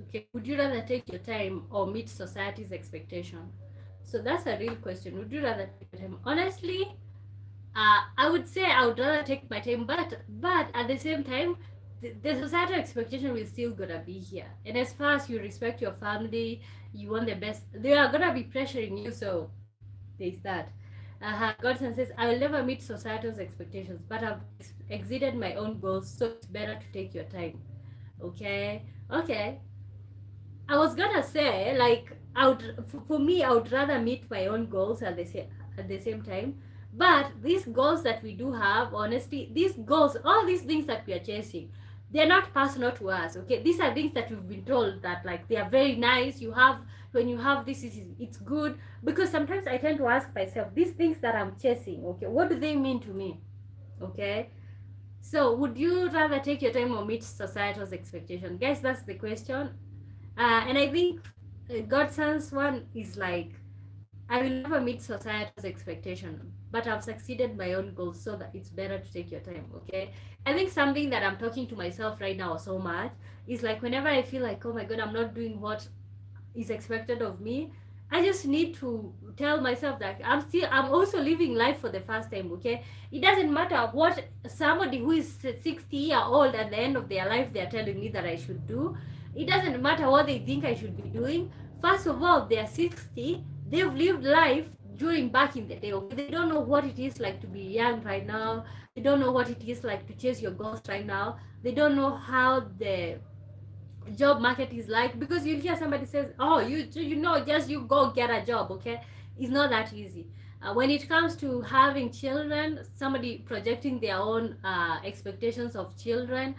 Speaker 1: Okay, would you rather take your time or meet society's expectation? So that's a real question. Would you rather take your time? Honestly, I would say I would rather take my time, but at the same time, the societal expectation will still gonna be here. And as far as you respect your family, you want the best, they are gonna be pressuring you. So there's that. Godson says, I will never meet societal's expectations, but I've exceeded my own goals, so it's better to take your time. Okay, okay. I was gonna say, like, for me, I would rather meet my own goals at the same time. But these goals that we do have, honestly, these goals, all these things that we are chasing, they're not personal to us. Okay, these are things that we've been told that, like, they are very nice. You have, when you have this, it's good. Because sometimes I tend to ask myself, these things that I'm chasing, okay, what do they mean to me? Okay, so would you rather take your time or meet societal's expectation, guys? That's the question. And I think Godson's one is like, I will never meet society's expectation, but I've succeeded my own goals, so that it's better to take your time, okay? I think something that I'm talking to myself right now so much is like, whenever I feel like, oh my god, I'm not doing what is expected of me, I just need to tell myself that I'm also living life for the first time, okay? It doesn't matter what somebody who is 60-year old at the end of their life they're telling me that I should do. It doesn't matter what they think I should be doing. First of all, they're 60, they've lived life during back in the day, okay? They don't know what it is like to be young right now. They don't know what it is like to chase your goals right now. They don't know how the job market is like, because you'll hear somebody says, oh, you know, just you go get a job, okay? It's not that easy. When it comes to having children, somebody projecting their own expectations of children,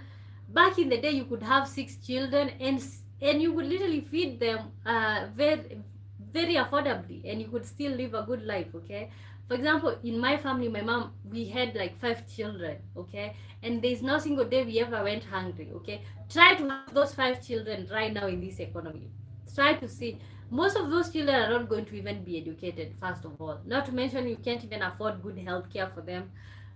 Speaker 1: back in the day you could have 6 children, and you could literally feed them very affordably, and you could still live a good life, okay? For example, in my family, my mom, we had like 5 children, okay? And there's no single day we ever went hungry, okay? Try to have those 5 children right now in this economy. Try to see. Most of those children are not going to even be educated, first of all. Not to mention, you can't even afford good health care for them.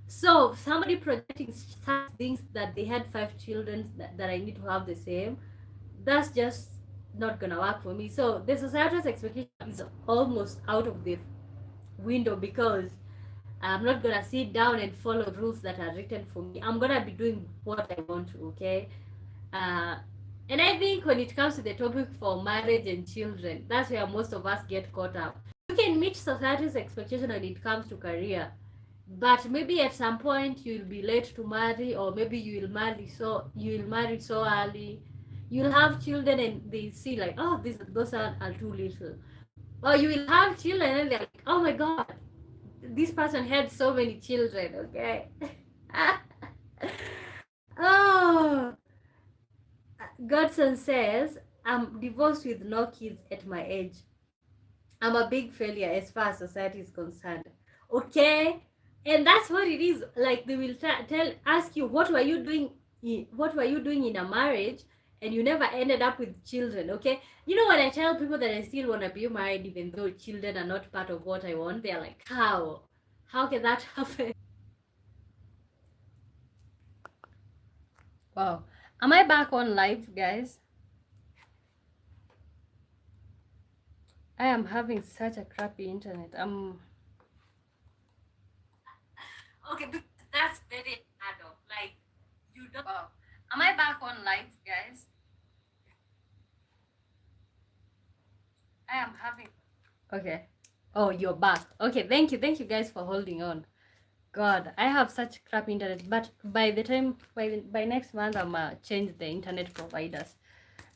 Speaker 1: So somebody projecting such things, that they had 5 children, that I need to have the same, that's just not gonna work for me. So the society's expectation is almost out of the window, because I'm not gonna sit down and follow rules that are written for me. I'm gonna be doing what I want to, okay? Uh, and I think when it comes to the topic for marriage and children, that's where most of us get caught up. You can meet society's expectation when it comes to career, but maybe at some point you'll be late to marry, or maybe you'll marry so early. You'll have children and they see like, oh, those are too little. Or you will have children and they're like, oh my god, this person had so many children, okay? Oh, Godson says, I'm divorced with no kids at my age. I'm a big failure as far as society is concerned. Okay? And that's what it is. Like they will ask you, what were you doing? What were you doing in a marriage? And you never ended up with children. Okay? You know, when I tell people that I still want to be married, even though children are not part of what I want, they're like, how? How can that happen? Wow. Am I back on live, guys? I am having such a crappy internet. Okay, that's very adult. Like, you don't. Wow. Am I back on live, guys? I am having. Okay. Oh, you're back. Okay, thank you. Thank you guys for holding on. God, I have such crap internet, but by the time by next month I'm change the internet providers.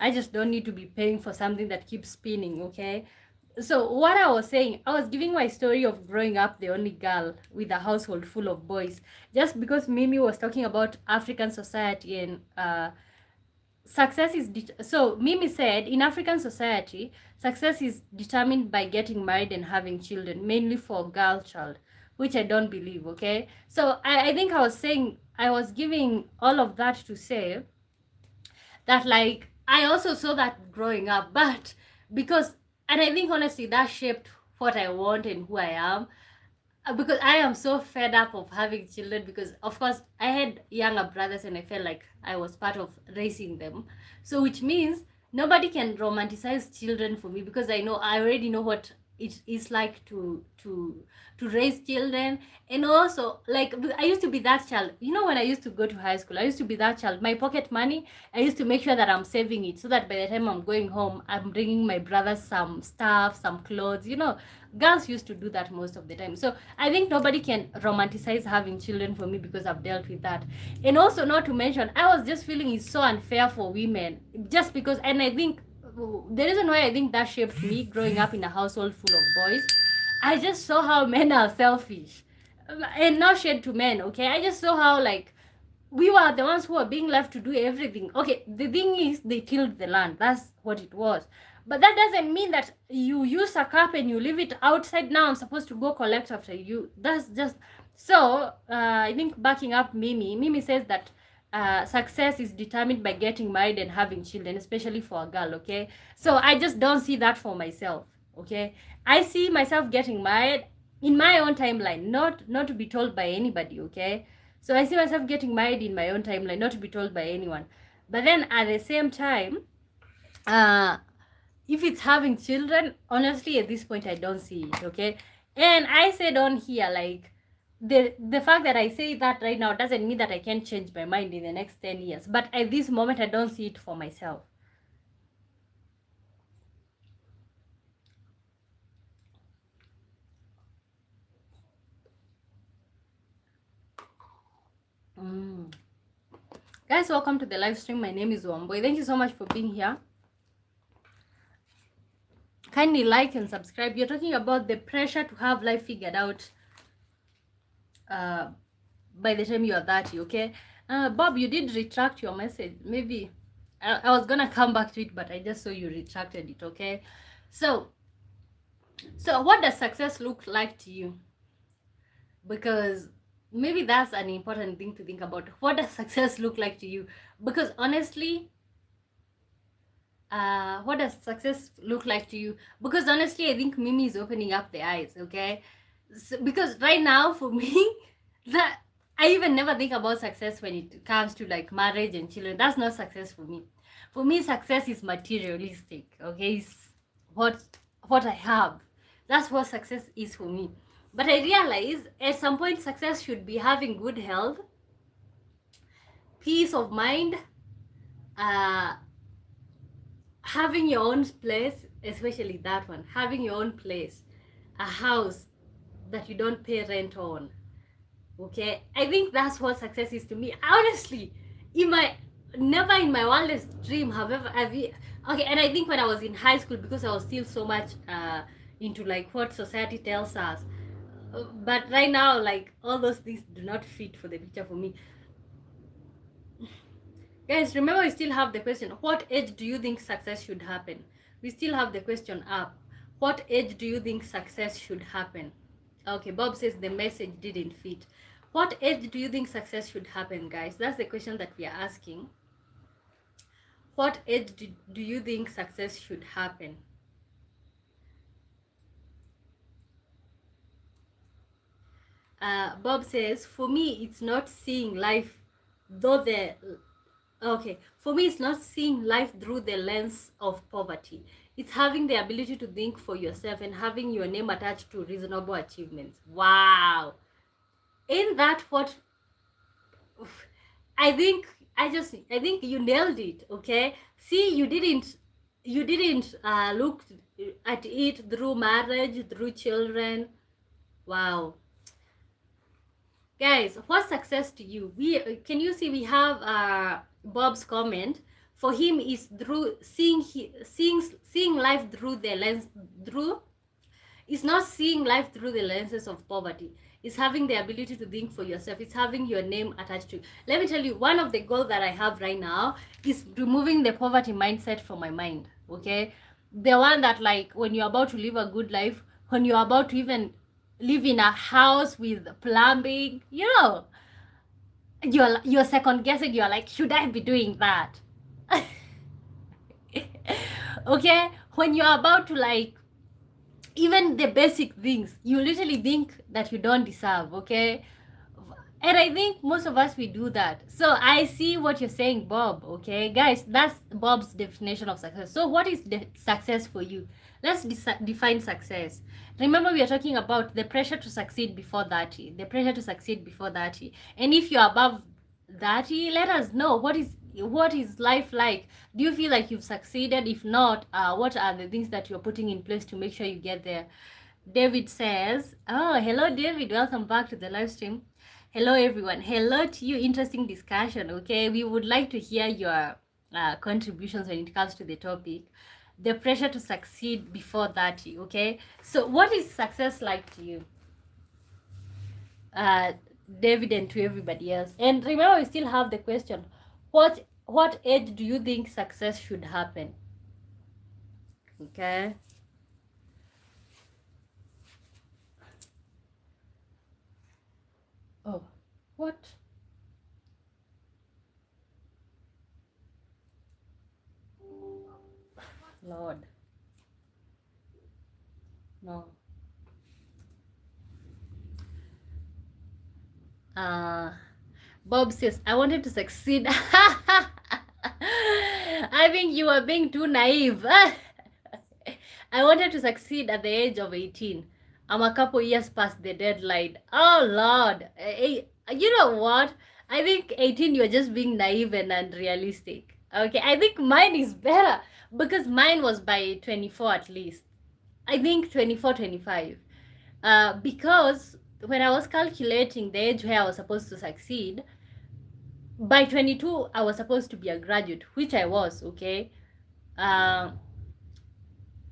Speaker 1: I just don't need to be paying for something that keeps spinning, okay? So what I was saying, I was giving my story of growing up the only girl with a household full of boys. Just because Mimi was talking about African society and success is so Mimi said in African society success is determined by getting married and having children, mainly for girl child, which I don't believe. Okay, so I think I was saying, I was giving all of that to say that, like, I also saw that growing up, but because, and I think honestly that shaped what I want and who I am. Because I am so fed up of having children, because of course I had younger brothers and I felt like I was part of raising them. So which means nobody can romanticize children for me, because I already know what it is like to raise children. And also, like, I used to be that child, when I used to go to high school, I used to be that child. My pocket money, I used to make sure that I'm saving it, so that by the time I'm going home, I'm bringing my brothers some stuff, some clothes. Girls used to do that most of the time. So I think nobody can romanticize having children for me, because I've dealt with that. And also, not to mention, I was just feeling it's so unfair for women, just because. And I think the reason why I think that shaped me growing up in a household full of boys, I just saw how men are selfish. And no shade to men, okay? I just saw how, like, we were the ones who were being left to do everything. Okay, the thing is, they tilled the land. That's what it was. But that doesn't mean that you use a cup and you leave it outside. Now I'm supposed to go collect after you. That's just so. I think backing up Mimi says that success is determined by getting married and having children, especially for a girl. Okay, so I just don't see that for myself. Okay, I see myself getting married in my own timeline, not to be told by anybody. Okay, so I see myself getting married in my own timeline, not to be told by anyone. But then at the same time, uh, if it's having children, honestly, at this point, I don't see it. Okay, and I said on here, like, the fact that I say that right now doesn't mean that I can change my mind in the next 10 years. But at this moment, I don't see it for myself. Mm. Guys, welcome to the live stream. My name is Wamboy. Thank you so much for being here. Kindly like and subscribe. You're talking about the pressure to have life figured out uh, by the time you are 30, okay? Bob, you did retract your message. Maybe I was gonna come back to it, but I just saw you retracted it, okay? So what does success look like to you? Because maybe that's an important thing to think about. What does success look like to you? Because honestly, what does success look like to you? Because honestly, I think Mimi is opening up the eyes, okay? So, because right now, for me, that I even never think about success when it comes to, like, marriage and children. That's not success for me. For me, success is materialistic, okay? It's what I have. That's what success is for me. But I realize at some point, success should be having good health, peace of mind, uh, having your own place, especially that one, having your own place, a house that you don't pay rent on. Okay, I think that's what success is to me. Honestly, in my never in my wildest dream, however, okay. And I think when I was in high school, because I was still so much into, like, what society tells us. But right now, like, all those things do not fit for the picture for me. Guys, remember we still have the question, what age do you think success should happen? We still have the question up. What age do you think success should happen? Okay, Bob says the message didn't fit. What age do you think success should happen, guys? That's the question that we are asking. What age do you think success should happen? Bob says, for me, it's not seeing life though the okay, for me, it's not seeing life through the lens of poverty. It's having the ability to think for yourself and having your name attached to reasonable achievements. Wow. Ain't that what I think I think you nailed it, okay? See, you didn't look at it through marriage, through children. Wow. Guys, what's success to you? We can you see we have Bob's comment. For him is through seeing life through the lens through. It's not seeing life through the lenses of poverty. It's having the ability to think for yourself. It's having your name attached to it. Let me tell you, one of the goals that I have right now is removing the poverty mindset from my mind. Okay, the one that, like, when you're about to live a good life, when you're about to even live in a house with plumbing, you're second guessing. You're like, should I be doing that? Okay, when you're about to, like, even the basic things, you literally think that you don't deserve. Okay, and I think most of us, we do that. So I see what you're saying, Bob. Okay, guys, that's Bob's definition of success. So what is the success for you? Let's define success. Remember, we are talking about the pressure to succeed before 30. The pressure to succeed before 30. And if you're above 30, let us know, what is life like? Do you feel like you've succeeded? If not, what are the things that you're putting in place to make sure you get there? David says, oh, hello, David. Welcome back to the live stream. Hello, everyone. Hello to you. Interesting discussion. Okay, we would like to hear your contributions when it comes to the topic, the pressure to succeed before 30. Okay, so what is success like to you, David, and to everybody else? And remember, we still have the question, what age do you think success should happen? Okay. Oh, what? Lord. No. Bob says, I wanted to succeed. I think you are being too naive. I wanted to succeed at the age of 18. I'm a couple years past the deadline. Oh, Lord. You know what? I think 18, you're just being naive and unrealistic. Okay, I think mine is better because mine was by 24 at least. I think 24, 25. Because when I was calculating the age where I was supposed to succeed, by 22, I was supposed to be a graduate, which I was, okay? And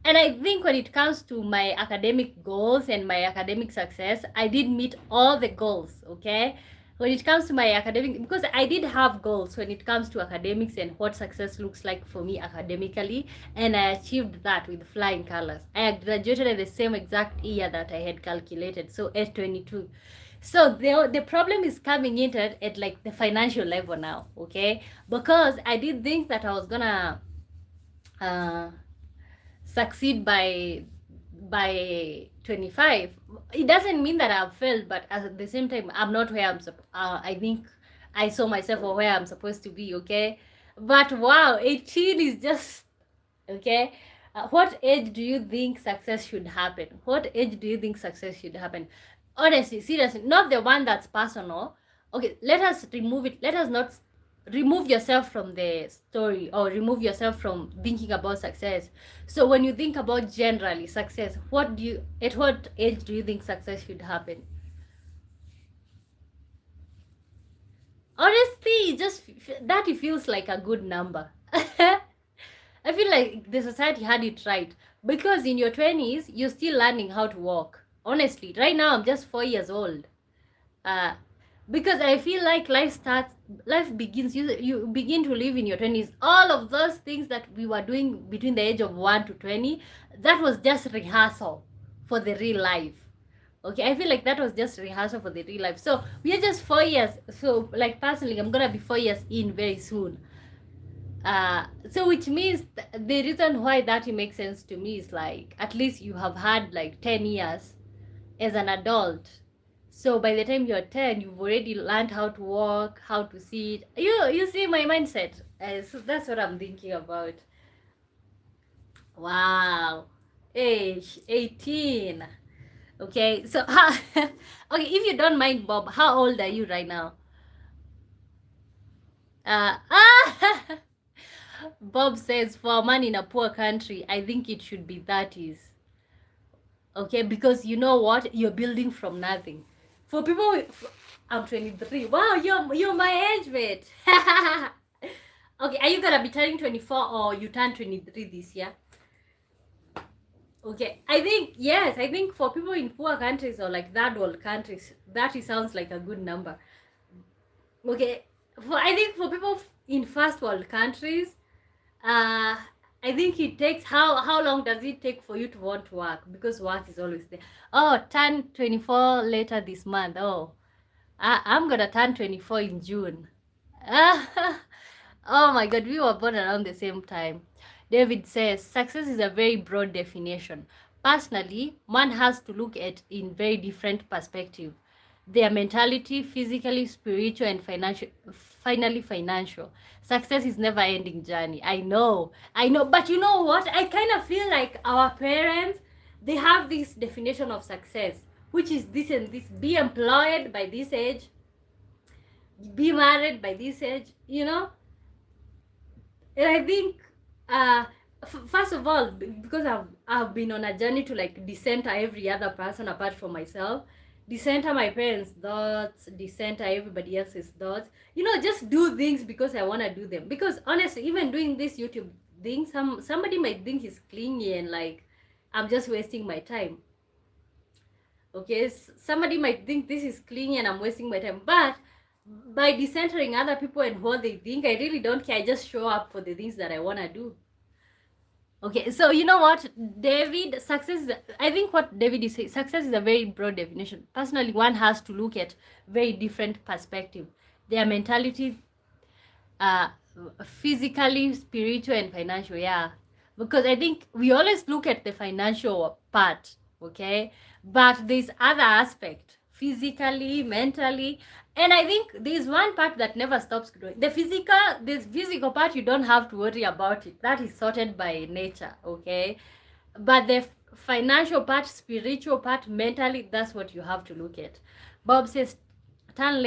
Speaker 1: I think when it comes to my academic goals and my academic success, I did meet all the goals, okay? When it comes to my academic, because I did have goals when it comes to academics and what success looks like for me academically, and I achieved that with flying colors. I graduated at the same exact year that I had calculated, so at 22. So the problem is coming in at like the financial level now, okay? Because I did think that I was gonna succeed by 25. It doesn't mean that I've failed, but at the same time, I'm not where I think I saw myself or where I'm supposed to be, okay? But wow, 18 is just, okay? What age do you think success should happen? What age do you think success should happen? Honestly, seriously, not the one that's personal. Okay, let us remove it. Let us not remove yourself from the story or remove yourself from thinking about success. So when you think about generally success, at what age do you think success should happen? Honestly, that it feels like a good number. I feel like the society had it right because in your 20s you're still learning how to walk. Honestly, right now I'm just 4 years old. because I feel like life begins, you begin to live in your 20s. All of those things that we were doing between the age of 1 to 20, that was just rehearsal for the real life. Okay, I feel like that was just rehearsal for the real life. So we are just 4 years. So like personally, I'm gonna be 4 years in very soon. So which means the reason why that makes sense to me is like at least you have had like 10 years as an adult. So by the time you're 10, you've already learned how to walk, how to sit. You see my mindset. So that's what I'm thinking about. Wow. Age 18. Okay, so okay, if you don't mind, Bob, how old are you right now? Uh, Bob says, for a man in a poor country, I think it should be 30s. Okay, because you know what? You're building from nothing. For people, I'm 23. Wow, you're my age, mate. Okay, are you gonna be turning 24 or you turn 23 this year? Okay, I think yes. I think for people in poor countries or like third world countries, 30 sounds like a good number. Okay, I think for people in first world countries, I think it takes how long does it take for you to want to work, because work is always there. Oh, turn 24 later this month. Oh, I'm gonna turn 24 in June. Oh my God, we were born around the same time. David says success is a very broad definition. Personally, one has to look at in very different perspective. Their mentality, physically, spiritual, and financial. Finally, financial. Success is never ending journey. I know, but you know what? I kind of feel like our parents, they have this definition of success, which is this and this: be employed by this age, be married by this age, you know. And I think, first of all, because I've been on a journey to like decenter every other person apart from myself, decenter my parents' thoughts, decenter everybody else's thoughts. You know, just do things because I want to do them. Because honestly, even doing this YouTube thing, somebody might think it's clingy and like I'm just wasting my time. Okay, somebody might think this is clingy and I'm wasting my time, but by decentering other people and what they think, I really don't care. I just show up for the things that I want to do. Okay, so you know what, David, I think what David is saying, success is a very broad definition. Personally, one has to look at very different perspective. Their mentality, uh, physically, spiritual, and financial, yeah. Because I think we always look at the financial part, okay? But there's other aspect, physically, mentally, and I think there's one part that never stops growing. This physical part, you don't have to worry about it. That is sorted by nature, okay? But the financial part, spiritual part, mentally, that's what you have to look at. Bob says, turn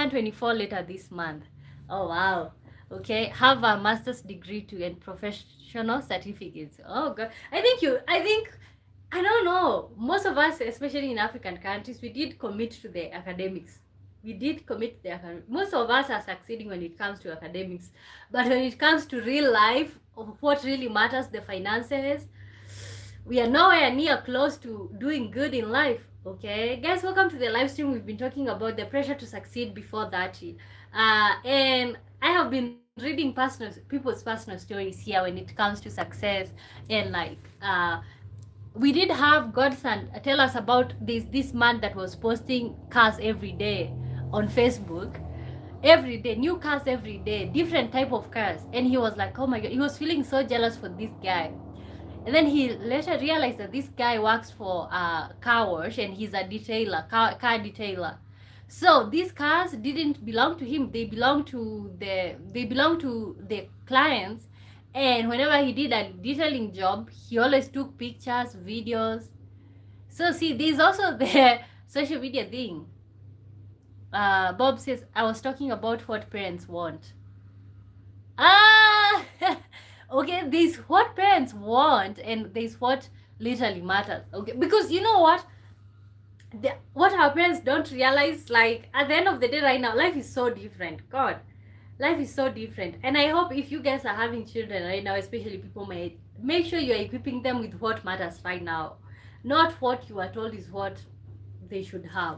Speaker 1: 24 later this month. Oh, wow. Okay, have a master's degree to and professional certificates. Oh, God. I don't know. Most of us, especially in African countries, we did commit to the academics. Most of us are succeeding when it comes to academics. But when it comes to real life, of what really matters, the finances, we are nowhere near close to doing good in life. Okay, guys, welcome to the live stream. We've been talking about the pressure to succeed before 30, and I have been reading people's personal stories here when it comes to success. And like we did have Godson tell us about this man that was posting cars every day on Facebook, every day, new cars every day, different type of cars. And he was like, oh my God, he was feeling so jealous for this guy. And then he later realized that this guy works for a car wash and he's a car detailer. So these cars didn't belong to him. They belong to the clients. And whenever he did a detailing job, he always took pictures, videos. So see, there's also the social media thing. Bob says, I was talking about what parents want. Okay, there's what parents want and there's what literally matters. Okay, because you know what, what our parents don't realize, like at the end of the day right now, life is so different. God, life is so different. And I hope if you guys are having children right now, especially people my age, make sure you're equipping them with what matters right now, not what you are told is what they should have.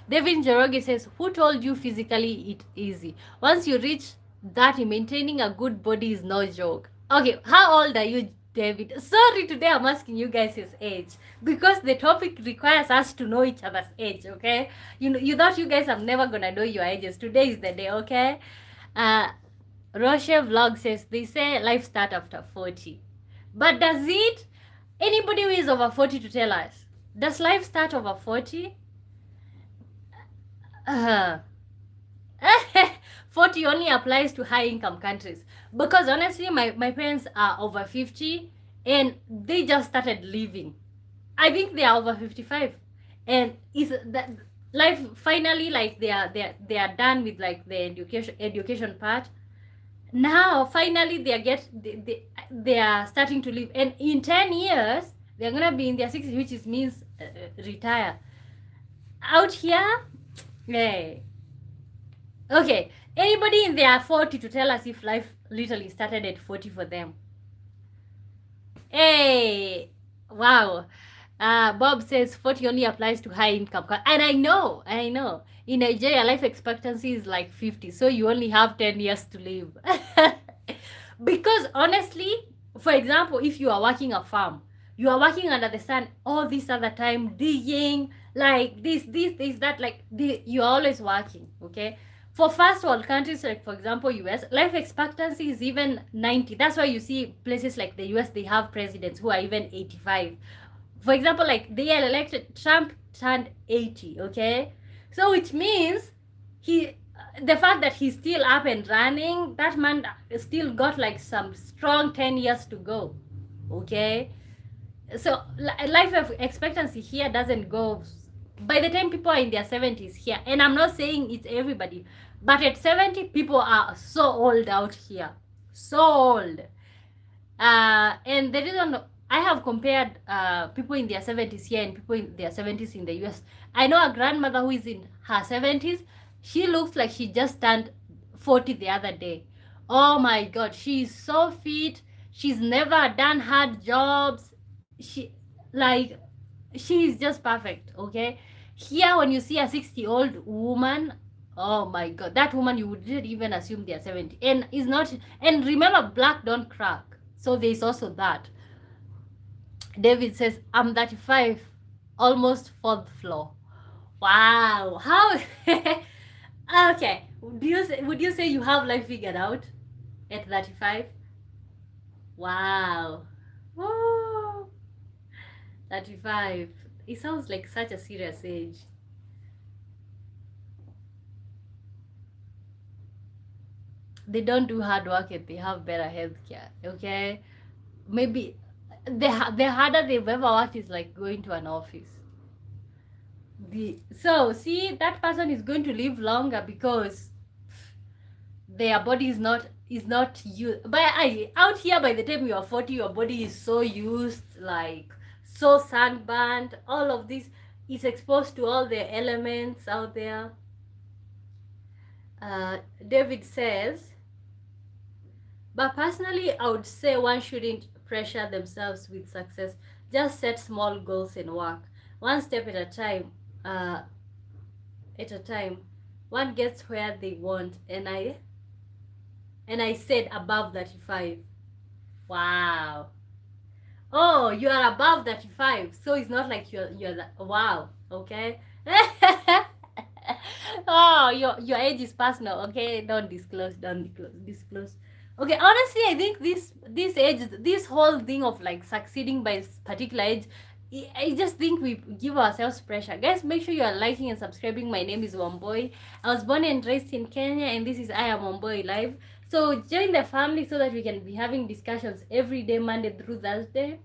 Speaker 1: David Njoroge says, who told you physically it easy? Once you reach that, maintaining a good body is no joke. Okay, how old are you, David? Sorry, today I'm asking you guys his age because the topic requires us to know each other's age, okay? You thought you guys are never gonna know your ages. Today is the day, okay? Roche Vlog says, they say life start after 40. But does it? Anybody who is over 40 to tell us, does life start over 40? 40 only applies to high income countries because honestly my parents are over 50 and they just started living. I think they are over 55 and is that life finally, like they are done with like the education part. Now finally they are starting to live, and in 10 years they're gonna be in their 60s, which is means retire. Out here, hey. Okay, anybody in their 40 to tell us if life literally started at 40 for them? Hey, wow. Bob says 40 only applies to high income. And I know. In Nigeria, life expectancy is like 50, so you only have 10 years to live. Because honestly, for example, if you are working a farm, you are working under the sun all this other time, digging, like this, that, like you're always working, okay? For first world countries, like for example US, life expectancy is even 90. That's why you see places like the US, they have presidents who are even 85. For example, like they are elected, Trump turned 80, okay? So which means the fact that he's still up and running, that man still got like some strong 10 years to go, okay? So life expectancy here doesn't go by the time people are in their 70s here. And I'm not saying it's everybody, but at 70 people are so old out here, so old. And the reason I have compared people in their 70s here and people in their 70s in the US. I know a grandmother who is in her 70s. She looks like she just turned 40 the other day. Oh my God, she's so fit. She's never done hard jobs. She's just perfect, okay? Here, when you see a 60-year-old woman, oh my God, that woman, you wouldn't even assume they're 70. And is not, and remember, black don't crack. So there's also that. David says, I'm 35, almost 4th floor. Wow. How? Okay. Would you say you have life figured out at 35? Wow. Whoa. 35. It sounds like such a serious age. They don't do hard work and they have better health care, okay? Maybe the harder they've ever worked is like going to an office. So see, that person is going to live longer because their body is not used. But out here, by the time you are 40, your body is so used, like so sunburned. All of this is exposed to all the elements out there. David says, but personally, I would say one shouldn't pressure themselves with success. Just set small goals and work one step at a time. One gets where they want. And I said above 35. Wow. Oh, you are above 35, so it's not like you're wow, okay. Oh, your age is personal, okay? Don't disclose. Okay, honestly, I think this age, this whole thing of like succeeding by particular age, I just think we give ourselves pressure. Guys, make sure you are liking and subscribing. My name is Wamboy. I was born and raised in Kenya, and this is I Am Wamboy Live. So join the family so that we can be having discussions every day, Monday through Thursday,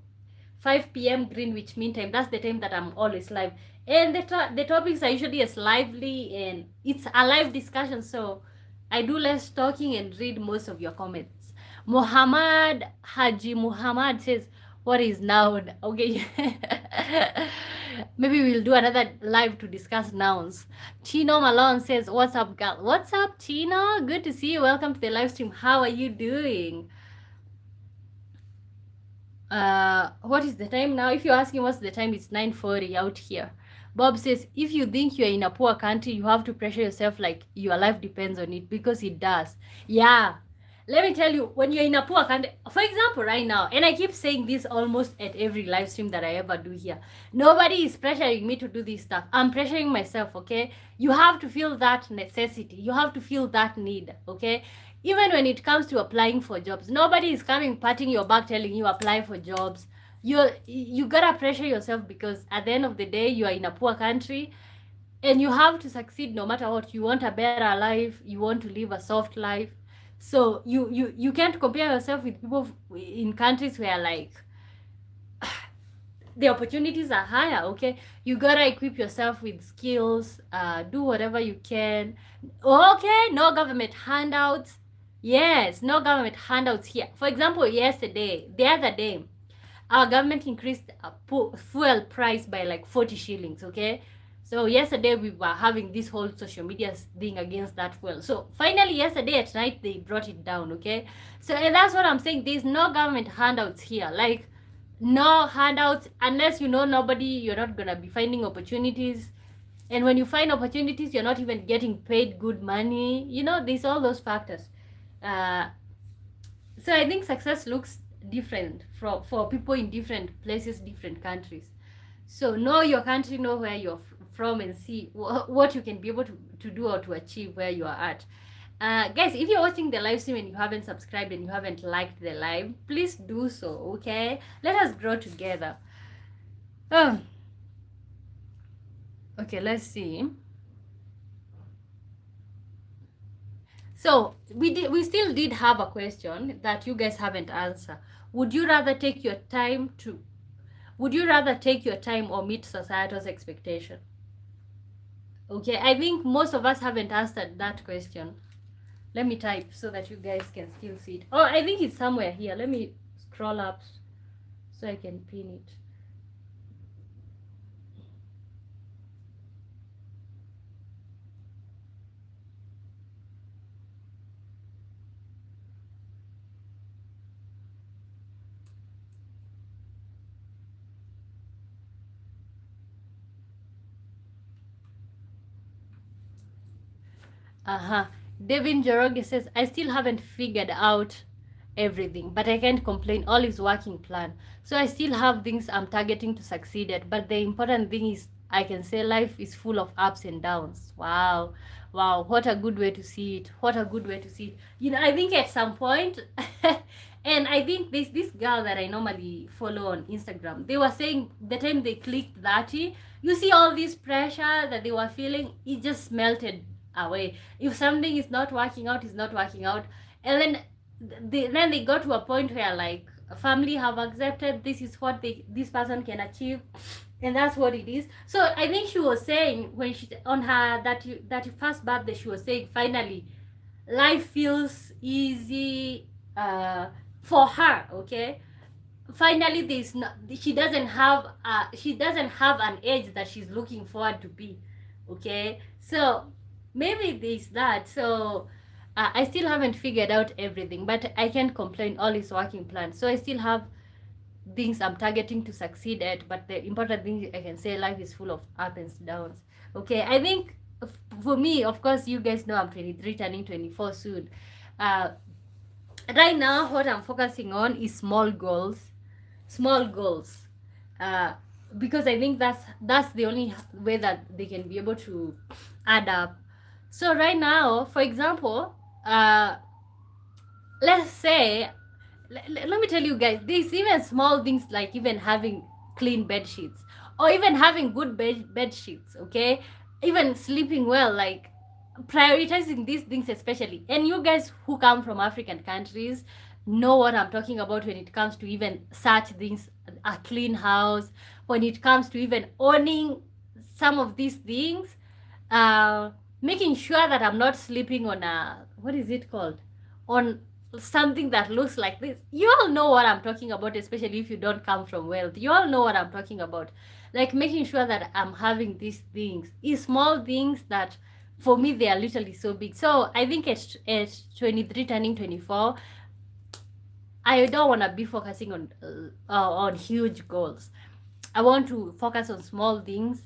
Speaker 1: 5 p.m. Greenwich Mean Time. That's the time that I'm always live. And the topics are usually as lively, and it's a live discussion. So I do less talking and read most of your comments. Muhammad Haji Muhammad says, what is noun? Okay. Maybe we'll do another live to discuss nouns. Tino Malone says, what's up, girl? What's up, Tino? Good to see you. Welcome to the live stream. How are you doing? What is the time now? If you're asking what's the time, it's 9:40 out here. Bob says, if you think you're in a poor country, you have to pressure yourself like your life depends on it, because it does. Yeah. Let me tell you, when you're in a poor country, for example, right now, and I keep saying this almost at every live stream that I ever do here, nobody is pressuring me to do this stuff. I'm pressuring myself, okay? You have to feel that necessity. You have to feel that need, okay? Even when it comes to applying for jobs, nobody is coming patting your back telling you apply for jobs. You gotta pressure yourself, because at the end of the day, you are in a poor country and you have to succeed no matter what. You want a better life, you want to live a soft life. So you can't compare yourself with people in countries where like the opportunities are higher, okay? You gotta equip yourself with skills, do whatever you can. Okay, no government handouts. Yes, no government handouts here. For example, the other day, our government increased fuel price by like 40 shillings, okay? So yesterday we were having this whole social media thing against that fuel. So finally yesterday at night they brought it down, okay? So and that's what I'm saying. There's no government handouts here. Like no handouts unless you know nobody, you're not gonna be finding opportunities. And when you find opportunities, you're not even getting paid good money. You know, there's all those factors. Uh, so I think success looks different for people in different places, different countries. So know your country, know where you're from, and see what you can be able to do or to achieve where you are at. Guys, if you're watching the live stream and you haven't subscribed and you haven't liked the live, please do so, okay? Let us grow together. Oh, okay, let's see. So we still did have a question that you guys haven't answered. Would you rather take your time to would you rather take your time or meet society's expectation? Okay, I think most of us haven't answered that question. Let me type so that you guys can still see it. Oh, I think it's somewhere here. Let me scroll up so I can pin it. Uh-huh. Devin Joroge says, I still haven't figured out everything, but I can't complain. All is working plan. So I still have things I'm targeting to succeed at, but the important thing is I can say life is full of ups and downs. Wow. Wow, what a good way to see it. What a good way to see it. You know, I think at some point and I think this girl that I normally follow on Instagram, they were saying the time they clicked 30, you see all this pressure that they were feeling, it just melted away. If something is not working out, it's not working out. And then they got to a point where like family have accepted this is what this person can achieve, and that's what it is. So I think she was saying when she on her that first birthday, she was saying finally life feels easy for her, okay? Finally there's not, she doesn't have an age that she's looking forward to be, okay? So maybe there's that. So I still haven't figured out everything, but I can't complain. All is working plan. So I still have things I'm targeting to succeed at, but the important thing I can say, life is full of ups and downs. Okay, I think for me, of course, you guys know I'm 23, turning 24 soon. Uh, right now, what I'm focusing on is small goals, small goals. Uh, because I think that's the only way that they can be able to add up. So right now, for example, let's say let me tell you guys, there's even small things like even having clean bed sheets or even having good bed sheets, okay? Even sleeping well, like prioritizing these things especially. And you guys who come from African countries know what I'm talking about when it comes to even such things, a clean house, when it comes to even owning some of these things, uh, making sure that I'm not sleeping on a, what is it called, on something that looks like this. You all know what I'm talking about, especially if you don't come from wealth. You all know what I'm talking about. Like making sure that I'm having these things, these small things that for me they are literally so big. So I think at 23 turning 24, I don't want to be focusing on huge goals. I want to focus on small things,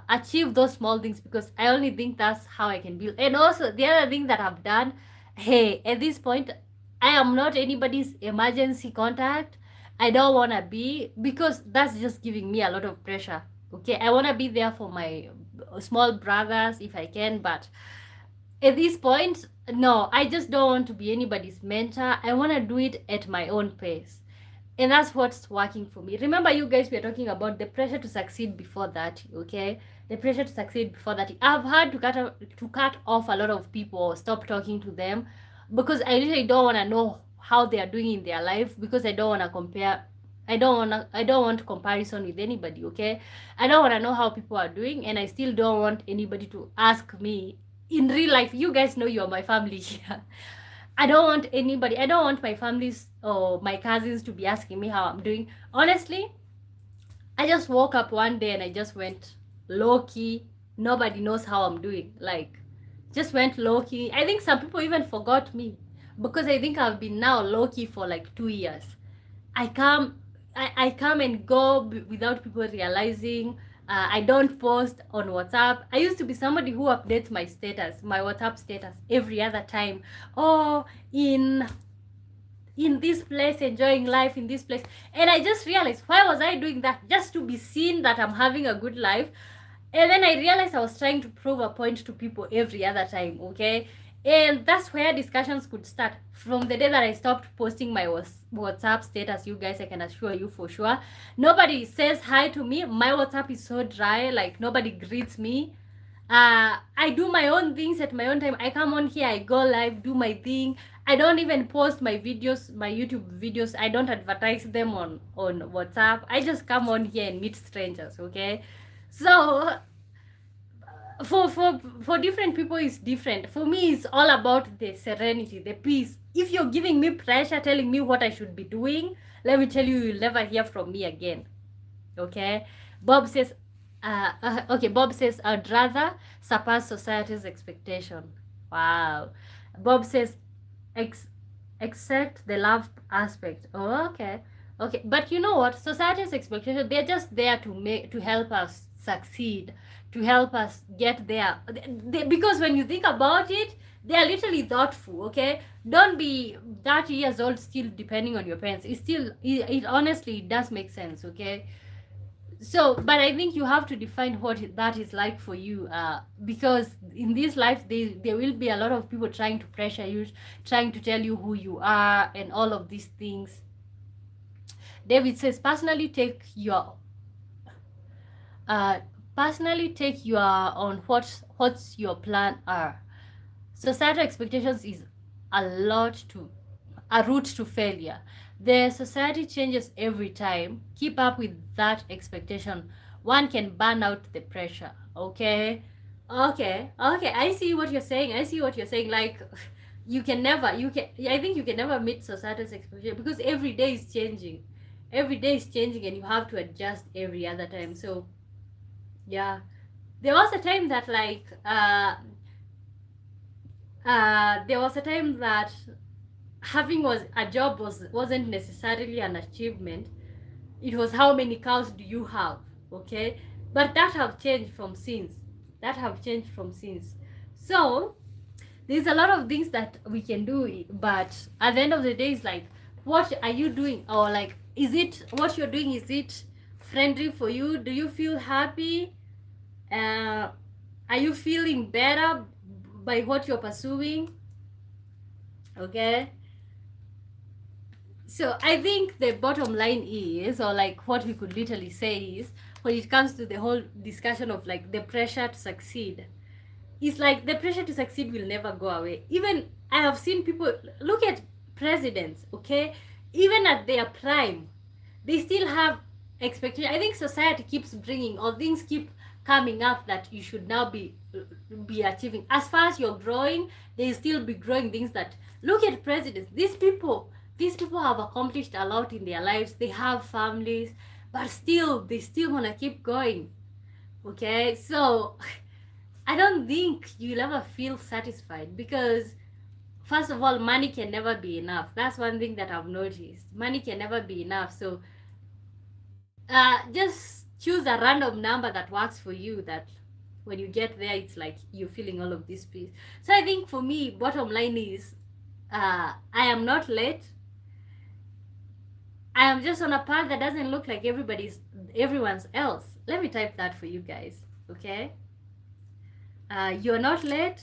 Speaker 1: achieve those small things, because I only think that's how I can build. And also the other thing that I've done, hey, at this point, I am not anybody's emergency contact. I don't want to be, because that's just giving me a lot of pressure. Okay, I want to be there for my small brothers if I can, but at this point, no, I just don't want to be anybody's mentor. I want to do it at my own pace. And that's what's working for me. Remember, you guys were talking about the pressure to succeed before that, okay? The pressure to succeed before that. I've had to cut off a lot of people, or stop talking to them, because I really don't want to know how they are doing in their life, because I don't want to compare. I don't want comparison with anybody, okay? I don't want to know how people are doing, and I still don't want anybody to ask me in real life. You guys know you're my family here. I don't want anybody, I don't want my families or my cousins to be asking me how I'm doing. Honestly, I just woke up one day and I just went low key. Nobody knows how I'm doing. Like, just went low key. I think some people even forgot me, because I think I've been now low key for like 2 years. I come, I come and go without people realizing. I don't post on WhatsApp. I used to be somebody who updates my status, my WhatsApp status, every other time. Oh, in this place, enjoying life in this place. And I just realized, why was I doing that? Just to be seen that I'm having a good life. And then I realized I was trying to prove a point to people every other time, okay? And that's where discussions could start. From the day that I stopped posting my WhatsApp status, you guys, I can assure you for sure, nobody says hi to me. My WhatsApp is so dry, like nobody greets me. I do my own things at my own time. I come on here, I go live, do my thing. I don't even post my videos, my YouTube videos. I don't advertise them on WhatsApp. I just come on here and meet strangers, okay? So for different people it's different. For me, it's all about the serenity, the peace. If you're giving me pressure, telling me what I should be doing, let me tell you, you'll never hear from me again, okay? Bob says, okay, Bob says, I'd rather surpass society's expectation. Wow. Bob says, accept the love aspect. Oh, okay. Okay, but you know what? Society's expectation, they're just there to help us succeed, to help us get there. Because when you think about it, they are literally thoughtful, okay? Don't be 30 years old still depending on your parents. It honestly does make sense, okay? So, but I think you have to define what that is like for you, because in this life there will be a lot of people trying to pressure you, trying to tell you who you are and all of these things. David says, uh personally take your on what's your plan are. Societal expectations is a lot to a route to failure. The society changes every time. Keep up with that expectation. One can burn out the pressure. Okay? Okay. I see what you're saying. I see what you're saying. Like, I think you can never meet society's expectation, because every day is changing. Every day is changing and you have to adjust every other time. So, yeah. There was a time that, like, there was a time that having a job wasn't necessarily an achievement. It was how many cows do you have, okay? But that have changed from since. So there's a lot of things that we can do, but at the end of the day, it's like, what are you doing? Or like, is it what you're doing, is it friendly for you? Do you feel happy? Are you feeling better by what you're pursuing? Okay, so I think the bottom line is, or like what we could literally say is, when it comes to the whole discussion of like the pressure to succeed, it's like the pressure to succeed will never go away. Even I have seen people, look at presidents, okay? Even at their prime, they still have expectation. I think society keeps bringing, or things keep coming up that you should now be achieving. As far as you're growing, they still be growing things that, look at presidents. These people have accomplished a lot in their lives. They have families, but still they still want to keep going. Okay, so I don't think you'll ever feel satisfied, because first of all, money can never be enough. That's one thing that I've noticed. Money can never be enough. So just choose a random number that works for you, that when you get there it's like you're feeling all of this peace. So I think for me, bottom line is, I am not late. I am just on a path that doesn't look like everyone's else. Let me type that for you guys, okay? You're not late.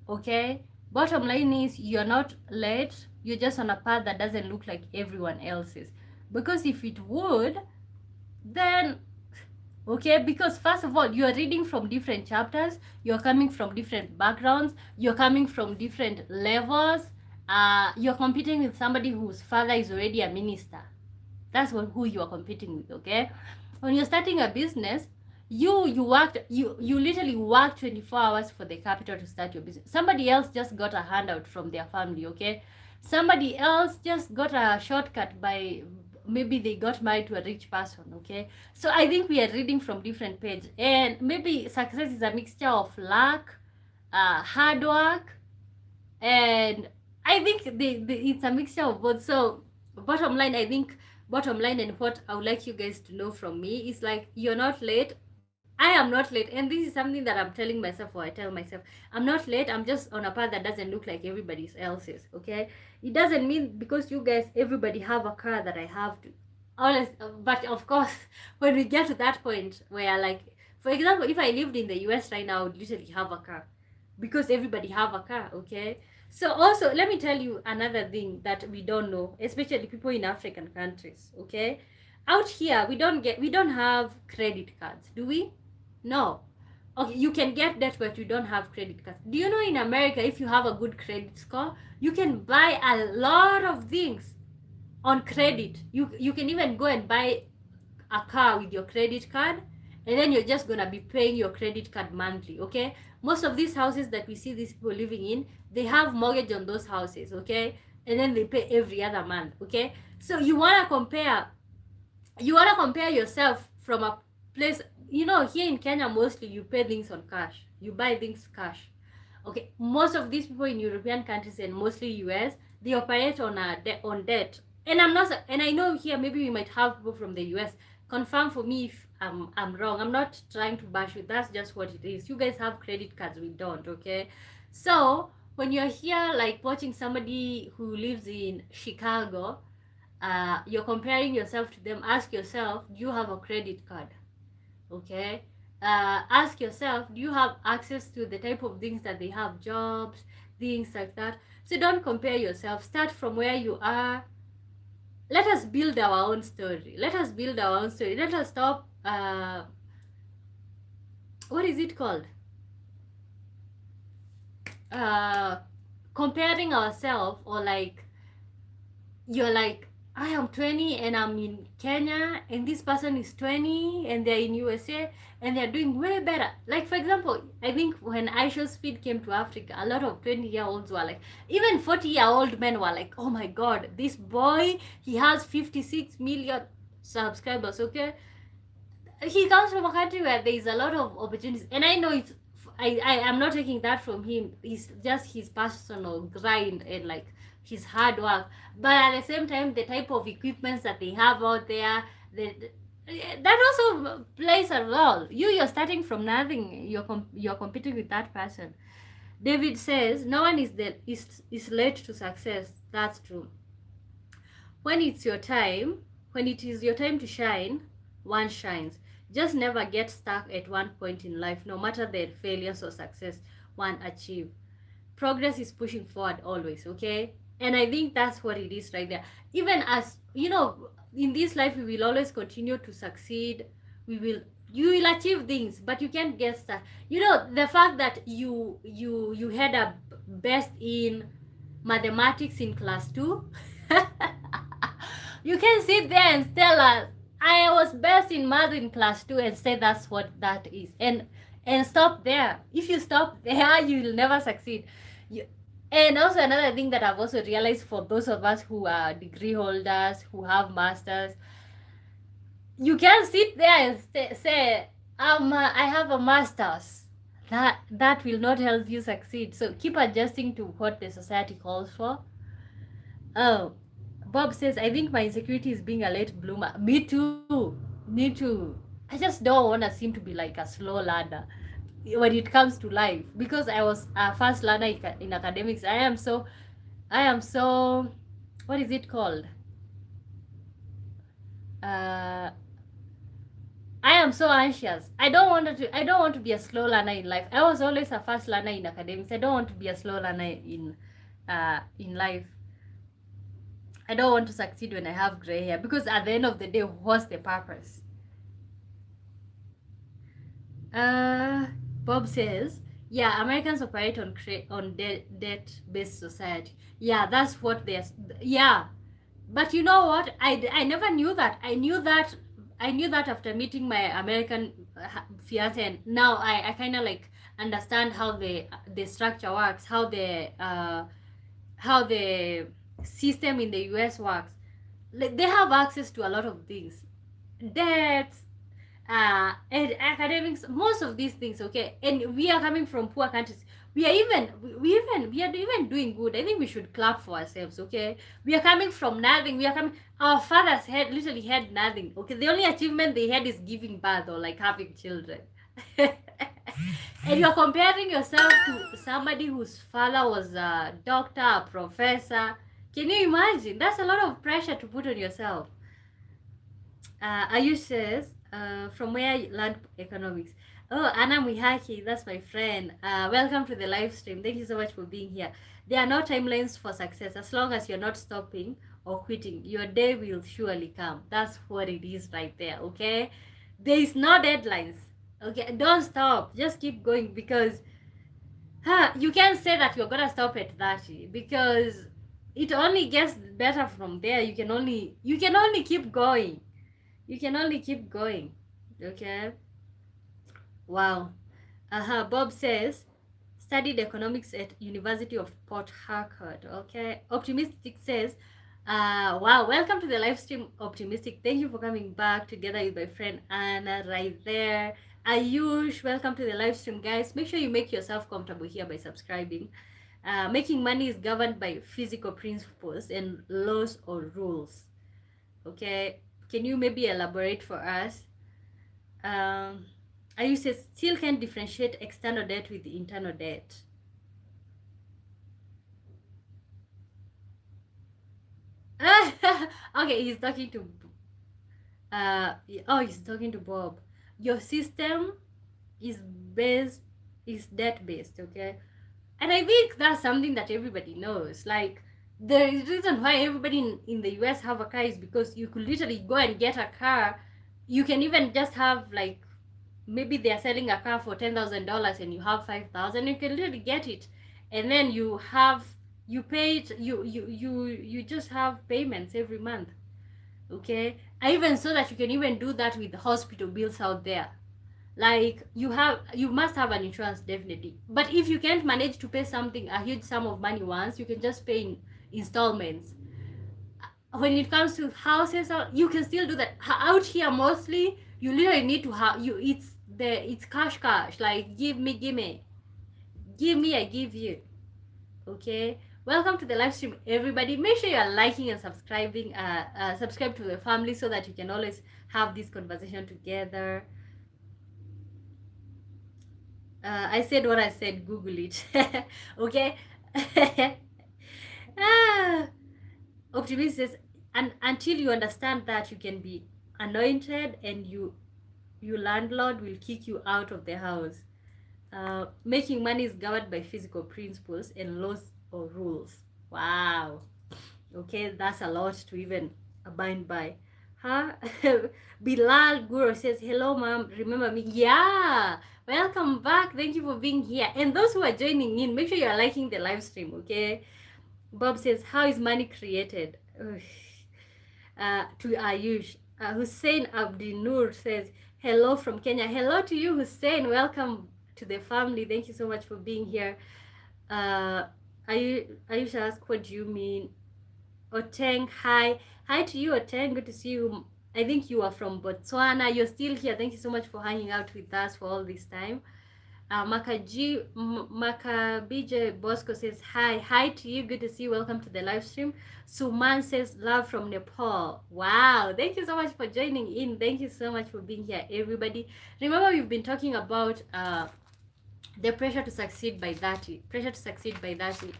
Speaker 1: Okay, bottom line is, you're not late. You're just on a path that doesn't look like everyone else's. Because if it would, then okay, because first of all, you're reading from different chapters, you're coming from different backgrounds, you're coming from different levels, you're competing with somebody whose father is already a minister. That's who you are competing with. Okay, when you're starting a business, you literally work 24 hours for the capital to start your business. Somebody else just got a handout from their family. Okay, somebody else just got a shortcut by, maybe they got married to a rich person. Okay, so I think we are reading from different page, and maybe success is a mixture of luck, hard work, and I think it's a mixture of both. So bottom line, I think bottom line, and what I would like you guys to know from me is, like, you're not late. I am not late, and this is something that I'm telling myself, or I tell myself, I'm not late. I'm just on a path that doesn't look like everybody else's. Okay, it doesn't mean because you guys, everybody have a car, that I have to. Honest, but of course, when we get to that point where, like, for example, if I lived in the US right now, I would literally have a car, because everybody have a car. Okay, so also let me tell you another thing that we don't know, especially people in African countries. Okay, out here we don't have credit cards, do we? No. Okay, you can get that, but you don't have credit cards. Do you know in America, if you have a good credit score, you can buy a lot of things on credit. You can even go and buy a car with your credit card, and then you're just gonna be paying your credit card monthly. Okay, most of these houses that we see these people living in, they have mortgage on those houses. Okay, and then they pay every other month. Okay, so you wanna compare yourself from a place, here in Kenya, mostly you pay things on cash, you buy things cash. Okay, most of these people in European countries and mostly US, they operate on debt. And I know here maybe we might have people from the US. Confirm for me if I'm wrong. I'm not trying to bash you. That's just what it is. You guys have credit cards, we don't. Okay, so when you're here, like, watching somebody who lives in Chicago, you're comparing yourself to them. Ask yourself, do you have a credit card? Okay, ask yourself, do you have access to the type of things that they have, jobs, things like that? So don't compare yourself. Start from where you are. Let us build our own story. Let us stop, what is it called, comparing ourselves, or like, you're like, I am 20 and I'm in Kenya, and this person is 20 and they're in USA and they're doing way better. Like, for example, I think when iShowSpeed came to Africa, a lot of 20-year-olds were like, even 40-year-old men were like, oh my god, this boy, he has 56 million subscribers. Okay, he comes from a country where there is a lot of opportunities, and I know it's, I am not taking that from him. It's just his personal grind and, like, his hard work. But at the same time, the type of equipments that they have out there, that also plays a role. You're starting from nothing. You're competing with that person. David says, no one is late to success. That's true. When it is your time to shine, one shines. Just never get stuck at one point in life, no matter the failures or success one achieve. Progress is pushing forward always. Okay, and I think that's what it is right there. Even as in this life, we will always continue to succeed. You will achieve things, but you can't get stuck. The fact that you had a best in mathematics in class 2 You can sit there and tell us, I was best in math in class 2 and say that's what that is. And stop there. If you stop there, you'll never succeed. You, and also another thing that I've also realized for those of us who are degree holders, who have masters, you can sit there and say, I have a master's. That will not help you succeed. So keep adjusting to what the society calls for. Oh, Bob says, I think my insecurity is being a late bloomer. Me too. Me too. I just don't want to seem to be like a slow learner when it comes to life, because I was a fast learner in academics. I am so, what is it called? Uh, I am so anxious. I don't want to be a slow learner in life. I was always a fast learner in academics. I don't want to be a slow learner in life. I don't want to succeed when I have gray hair, because at the end of the day, what's the purpose? Bob says, yeah, Americans operate on debt-based society. Yeah, that's what they're. Yeah, but you know what? I never knew that. I knew that after meeting my American fiance, and now I kind of like understand how the structure works, how the system in the US works. Like, they have access to a lot of things, debts, and academics, most of these things. Okay, and we are coming from poor countries. We are even doing good. I think we should clap for ourselves. Okay, we are coming from nothing. Our fathers literally had nothing. Okay, the only achievement they had is giving birth or like having children. And you're comparing yourself to somebody whose father was a doctor, a professor. Can you imagine? That's a lot of pressure to put on yourself. Ayush says, from where you learned economics. Oh, Anna Mihaki, that's my friend. Welcome to the live stream. Thank you so much for being here. There are no timelines for success. As long as you're not stopping or quitting, your day will surely come. That's what it is right there, okay? There is no deadlines. Okay, don't stop. Just keep going, because you can't say that you're gonna stop at 30, because it only gets better from there. You can only keep going. You can only keep going. Okay. Wow. Bob says, studied economics at University of Port Harcourt. Okay. Optimistic says, wow, welcome to the live stream, Optimistic. Thank you for coming back together with my friend Anna right there. Ayush, welcome to the live stream, guys. Make sure you make yourself comfortable here by subscribing. Making money is governed by physical principles and laws or rules. Okay. Can you maybe elaborate for us? I say still can differentiate external debt with internal debt. Okay, he's talking to he's talking to Bob. Your system is debt based, okay? And I think that's something that everybody knows. Like, the reason why everybody in the US have a car is because you could literally go and get a car. You can even just have, like, maybe they're selling a car for $10,000 and you have 5,000. You can literally get it, and then you pay it. You just have payments every month. Okay, I even saw that you can even do that with the hospital bills out there. Like, you must have an insurance, definitely, but if you can't manage to pay a huge sum of money once, you can just pay in installments. When it comes to houses, you can still do that. Out here, mostly you literally need to have it's cash. Like, give me, I give you. Okay, welcome to the live stream, everybody. Make sure you are liking and subscribing. Subscribe to the family so that you can always have this conversation together. I said what I said. Google it. Okay. Optimist says, and until you understand that you can be anointed, and your landlord will kick you out of the house. Making money is governed by physical principles and laws or rules. Wow. Okay, that's a lot to even abide by. Bilal Guru says, hello mom, remember me? Yeah, welcome back. Thank you for being here. And those who are joining in, make sure you are liking the live stream, okay? Bob says, how is money created? To Ayush. Hussein Abdinur says, hello from Kenya. Hello to you, Hussein. Welcome to the family. Thank you so much for being here. Ayush asked, what do you mean? Oteng, hi. Hi to you, Oteng. Good to see you. I think you are from Botswana. You're still here. Thank you so much for hanging out with us for all this time. Makabije Bosco says, hi. Hi to you. Good to see you. Welcome to the live stream. Suman says, love from Nepal. Wow. Thank you so much for joining in. Thank you so much for being here, everybody. Remember, we've been talking about the pressure to succeed by 30. Pressure to succeed by 30.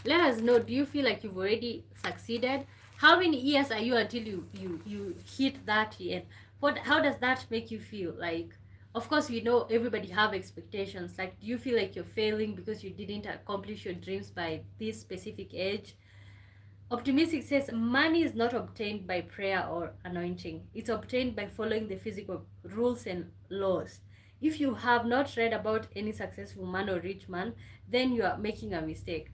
Speaker 1: Let us know, do you feel like you've already succeeded? How many years are you until you hit 30? And how does that make you feel? Like, of course, we know everybody have expectations. Like, do you feel like you're failing because you didn't accomplish your dreams by this specific age? Optimistic says, money is not obtained by prayer or anointing. It's obtained by following the physical rules and laws. If you have not read about any successful man or rich man, then you are making a mistake.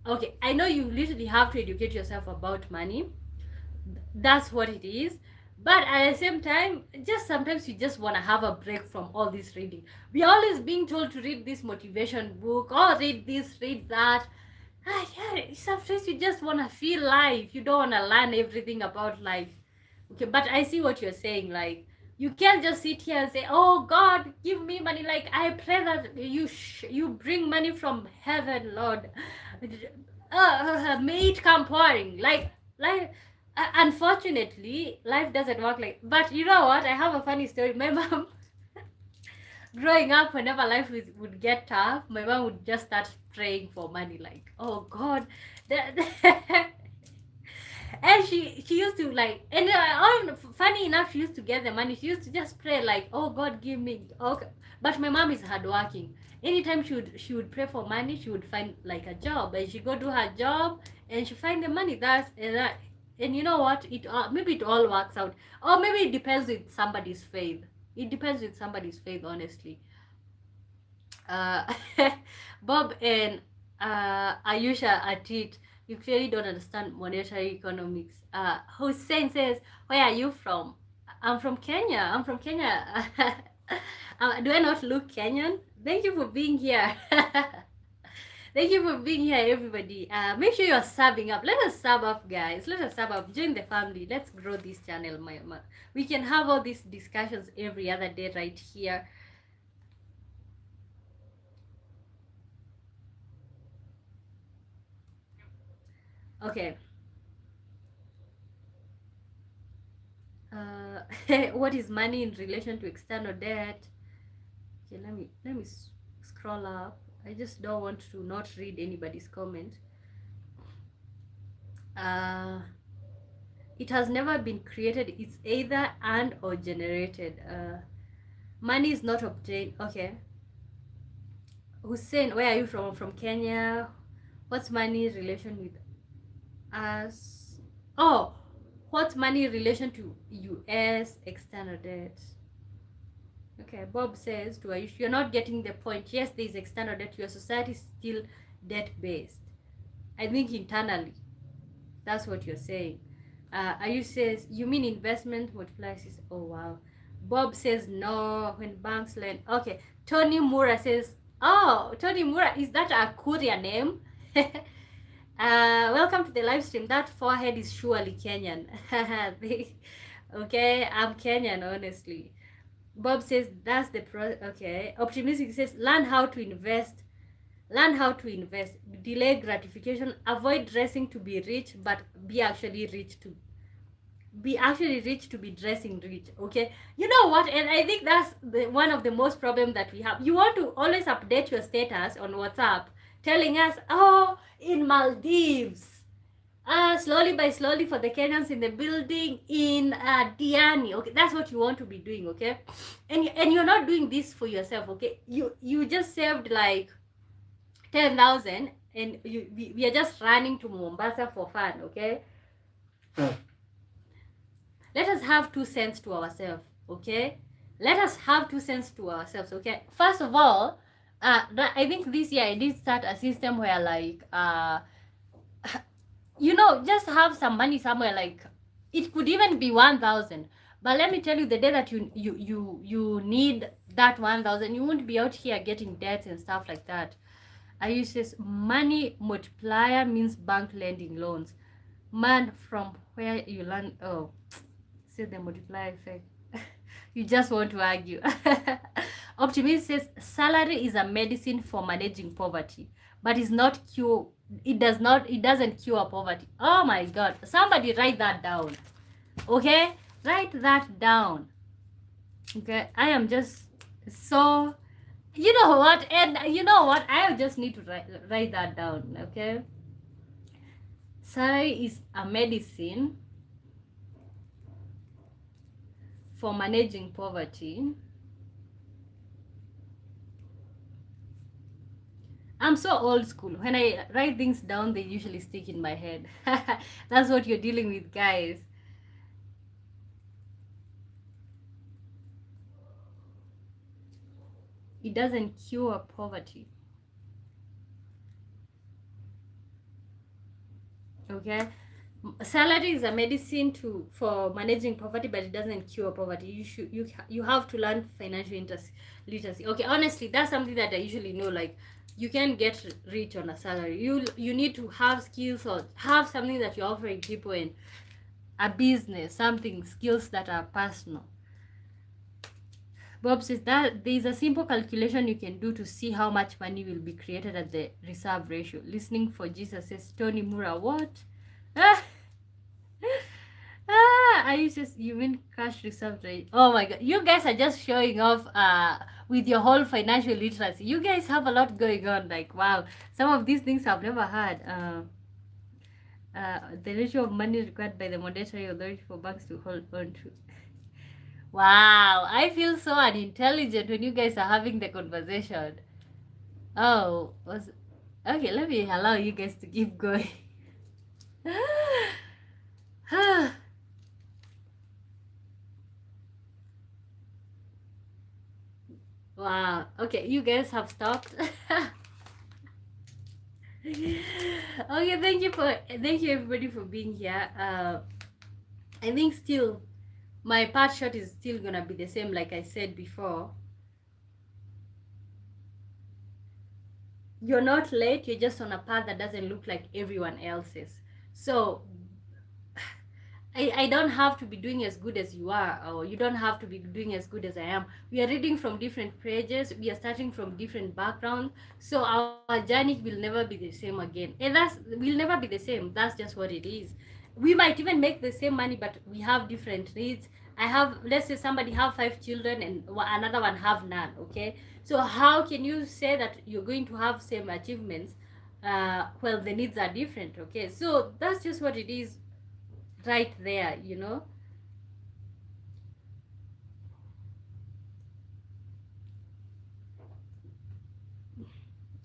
Speaker 1: Okay, I know you literally have to educate yourself about money. That's what it is. But at the same time, just sometimes you just want to have a break from all this reading. We're always being told to read this motivation book, or read this, read that. Yeah, sometimes you just want to feel life. You don't want to learn everything about life. Okay, but I see what you're saying. Like, you can't just sit here and say, oh God, give me money. Like, I pray that you bring money from heaven, Lord. May it come pouring. Like, unfortunately, life doesn't work like. But you know what? I have a funny story. My mom, growing up, whenever life would get tough, my mom would just start praying for money. Like, oh God, and she used to like, and funny enough, she used to get the money. She used to just pray like, oh God, give me. Okay, but my mom is hardworking. Anytime she would pray for money, she would find like a job, and she go do her job, and she find the money. That's that. And you know what? It maybe it all works out, or maybe it depends with somebody's faith. It depends with somebody's faith, honestly. Uh, Bob and Ayusha Atit, you clearly don't understand monetary economics. Hussein says, where are you from? I'm from Kenya. I'm from Kenya. Do I not look Kenyan? Thank you for being here. Thank you for being here, everybody. Make sure you're subbing up. Let us sub up, guys. Let us sub up. Join the family. Let's grow this channel. We can have all these discussions every other day right here. Okay. What is money in relation to external debt? Okay, let me scroll up. I just don't want to not read anybody's comment. It has never been created. It's either earned or generated. Money is not obtained. Okay. Hussein, where are you from? From Kenya. What's money relation with us? Oh, what's money in relation to US external debt? Okay, Bob says to Ayush, you're not getting the point. Yes, there is external debt. Your society is still debt-based. I think internally, that's what you're saying. Ayush says, you mean investment multiplies? Oh, wow. Bob says, no, when banks lend. Okay, Tony Mura says, oh, Tony Mura, is that a courier name? Welcome to the live stream. That forehead is surely Kenyan. Okay, I'm Kenyan, honestly. Bob says that's the okay. Optimistic says learn how to invest. Learn how to invest. Delay gratification. Avoid dressing to be rich, but be actually rich to be dressing rich. Okay, you know what? And I think that's one of the most problem that we have. You want to always update your status on WhatsApp, telling us, oh, in Maldives. Slowly by slowly for the Kenyans in the building in Diani. Okay, that's what you want to be doing. Okay, and you're not doing this for yourself. Okay, you just saved like 10,000, and we are just running to Mombasa for fun. Okay, let us have 2 cents to ourselves. Okay, let us have 2 cents to ourselves. Okay, first of all, I think this year I did start a system where like just have some money somewhere. Like, it could even be 1,000. But let me tell you, the day that you need that 1,000, you won't be out here getting debts and stuff like that. I use this money multiplier means bank lending loans. Man, from where you learn, oh, see the multiplier effect. You just want to argue. Optimist says salary is a medicine for managing poverty, but it's not cure. It doesn't cure poverty. Oh my god. Somebody write that down. Okay? Write that down. Okay? I am just so, you know what? And you know what? I just need to write that down. Okay? Salary is a medicine for managing poverty. I'm so old school. When I write things down, they usually stick in my head. That's what you're dealing with, guys. It doesn't cure poverty. Okay? Salary is a medicine for managing poverty, but it doesn't cure poverty. You have to learn financial literacy. Okay, honestly, that's something that I usually know. Like, you can get rich on a salary. You need to have skills or have something that you're offering people in a business, something, skills that are personal. Bob says that there is a simple calculation you can do to see how much money will be created at the reserve ratio. Listening for Jesus says Tony Mura, what? Ah, I just, you mean cash reserve rate? Oh my god, you guys are just showing off with your whole financial literacy. You guys have a lot going on. Like, wow, some of these things I've never heard. The ratio of money required by the monetary authority for banks to hold on to. Wow, I feel so unintelligent when you guys are having the conversation. Oh, was okay. Let me allow you guys to keep going. Wow. Okay, you guys have stopped. Okay, thank you everybody for being here. I think still my part shot is still gonna be the same, like I said before. You're not late, you're just on a path that doesn't look like everyone else's. So I don't have to be doing as good as you are, or you don't have to be doing as good as I am. We are reading from different pages, we are starting from different backgrounds, so our journey will never be the same again. And that's will never be the same. That's just what it is. We might even make the same money, but we have different needs. I have, let's say somebody have 5 children and another one have none. Okay, so how can you say that you're going to have same achievements? Well, the needs are different. Okay, so that's just what it is right there.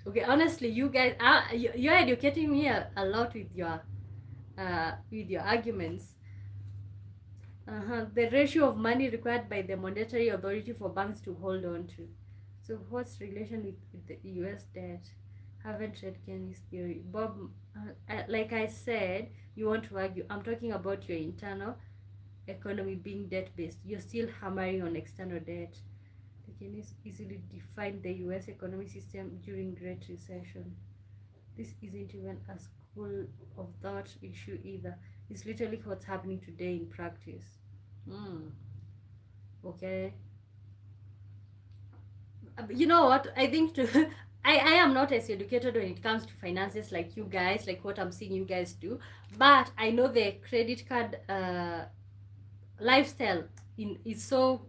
Speaker 1: Okay, honestly, you guys are you're educating me a lot with your arguments. The ratio of money required by the monetary authority for banks to hold on to. So what's relation with the US debt? Haven't read Kenny's theory. Bob, like I said, you want to argue. I'm talking about your internal economy being debt-based. You're still hammering on external debt. The Keynesians easily defined the US economic system during Great Recession. This isn't even a school of thought issue either. It's literally what's happening today in practice. Okay. You know what? I think I am not as educated when it comes to finances like you guys, like what I'm seeing you guys do. But I know the credit card lifestyle is so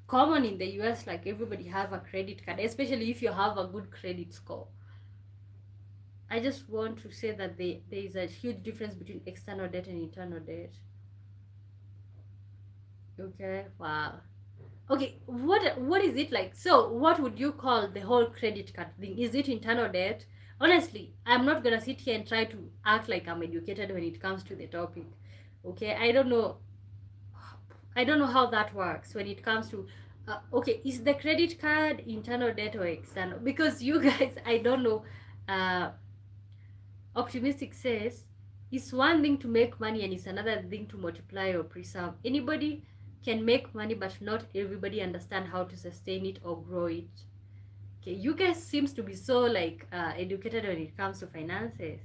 Speaker 1: common in the US. Like, everybody have a credit card, especially if you have a good credit score. I just want to say that there is a huge difference between external debt and internal debt. Okay, wow. Okay, what is it like? So what would you call the whole credit card thing? Is it internal debt? Honestly, I'm not gonna sit here and try to act like I'm educated when it comes to the topic. Okay, I don't know how that works when it comes to okay, is the credit card internal debt or external? Because you guys, I don't know. uh Optimistic says, it's one thing to make money and it's another thing to multiply or preserve. Anybody can make money, but not everybody understand how to sustain it or grow it. Okay, you guys seems to be so like educated when it comes to finances.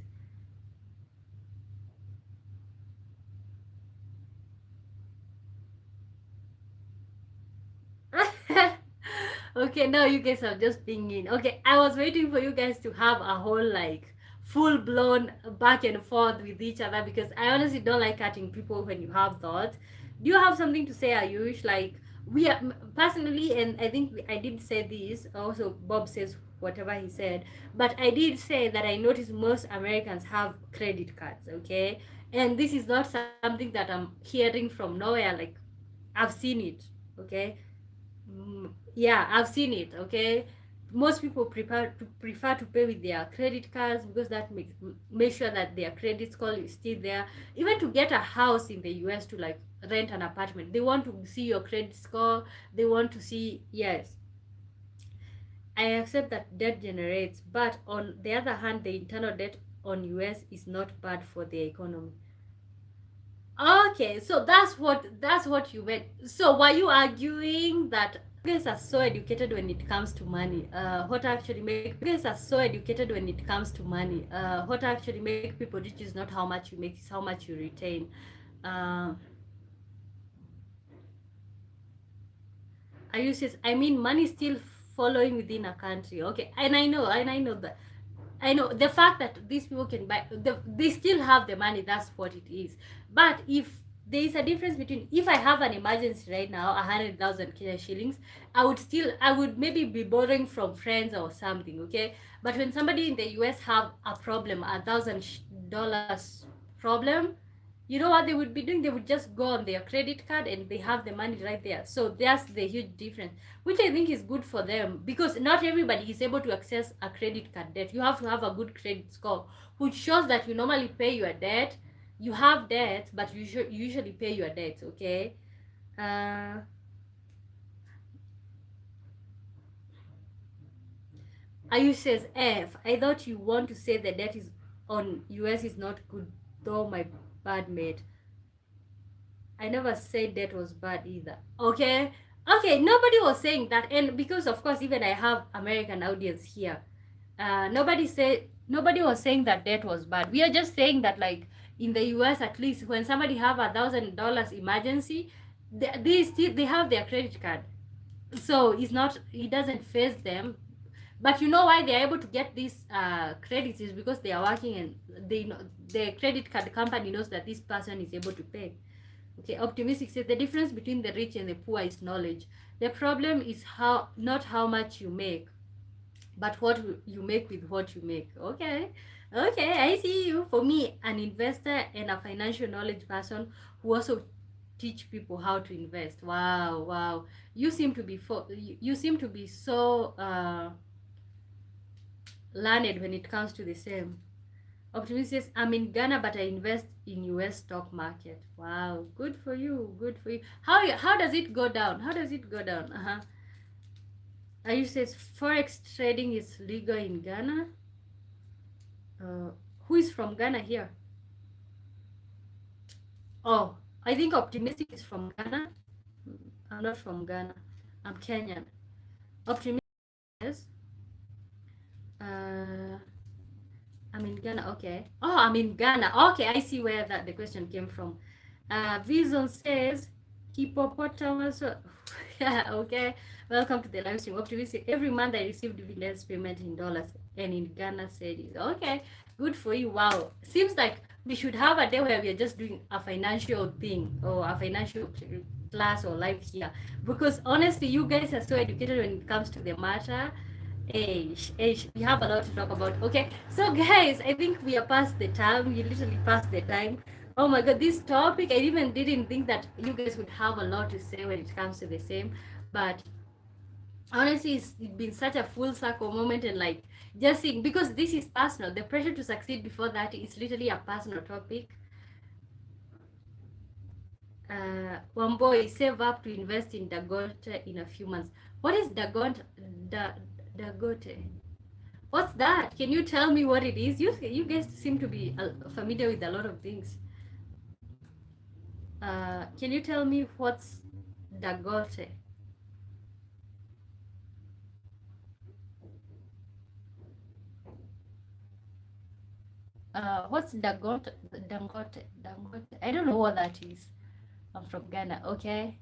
Speaker 1: Okay, now you guys are just being in. Okay, I was waiting for you guys to have a whole like full blown back and forth with each other because I honestly don't like cutting people when you have thoughts. Do you have something to say, Ayush? Like we are personally, and I think I did say this. Also, Bob says whatever he said, but I did say that I noticed most Americans have credit cards. Okay, and this is not something that I'm hearing from nowhere. Like I've seen it. Okay, yeah, I've seen it. Okay, most people prefer to pay with their credit cards because that makes make sure that their credit score is still there. Even to get a house in the US, to like rent an apartment, they want to see your credit score. They want to see, yes, I accept that debt generates, but on the other hand, the internal debt on US is not bad for the economy. Okay, so that's what you meant. So were you arguing that you guys are so educated when it comes to money? What actually make you guys are so educated when it comes to money? What actually make people rich is not how much you make, it's how much you retain. Uh, are you says I mean money is still following within a country. Okay, and I know that I know the fact that these people can buy, they still have the money. That's what it is. But if there is a difference between if I have an emergency right now, 100,000 Kenya shillings, I would maybe be borrowing from friends or something. Okay, but when somebody in the US have a problem, $1,000 problem, you know what they would be doing? They would just go on their credit card and they have the money right there. So that's the huge difference, which I think is good for them because not everybody is able to access a credit card debt. You have to have a good credit score, which shows that you normally pay your debt. You have debt, but you usually pay your debt. Okay. Uh, Ayu says F. I thought you want to say the debt is on US is not good, though my bad mate. I never said that was bad either. Okay? Okay, nobody was saying that. And because, of course, even I have American audience here, nobody was saying that that was bad. We are just saying that, like, in the US, at least, when somebody have $1,000 emergency, they have their credit card. So it doesn't phase them. But you know why they're able to get these credits is because they are working and they know the credit card company knows that this person is able to pay. Okay, optimistic says the difference between the rich and the poor is knowledge. The problem is how not how much you make, but what you make with what you make. Okay, okay, I see you. For me, an investor and a financial knowledge person who also teach people how to invest. Wow, wow. You seem to be so learned when it comes to the same. Optimist says, I'm in Ghana, but I invest in US stock market. Wow, good for you, good for you. How does it go down? How does it go down? Ayu says, forex trading is legal in Ghana. Uh, who is from Ghana here? Oh, I think optimistic is from Ghana. I'm not from Ghana. I'm Kenyan. Optimistic says, uh, I'm in Ghana. Okay. Oh, I'm in Ghana. Okay, I see where the question came from. Vison says, hippopotamus. Yeah, okay. Welcome to the live stream. Optimistic. Every month I receive dividends payment in dollars and in Ghana cedis. Okay, good for you. Wow. Seems like we should have a day where we are just doing a financial thing or a financial class or live here. Because honestly, you guys are so educated when it comes to the matter. We have a lot to talk about. Okay, so guys, I think we are past the time. We literally passed the time. Oh my god, this topic, I even didn't think that you guys would have a lot to say when it comes to the same. But honestly, it's been such a full circle moment and like just seeing because this is personal. The pressure to succeed before that is literally a personal topic. One boy save up to invest in Dagote in a few months. What is Dagote? Dagote? What's that? Can you tell me what it is? You guys seem to be familiar with a lot of things. Can you tell me what's Dagote? What's Dagote? Dangote? I don't know what that is. I'm from Ghana. Okay.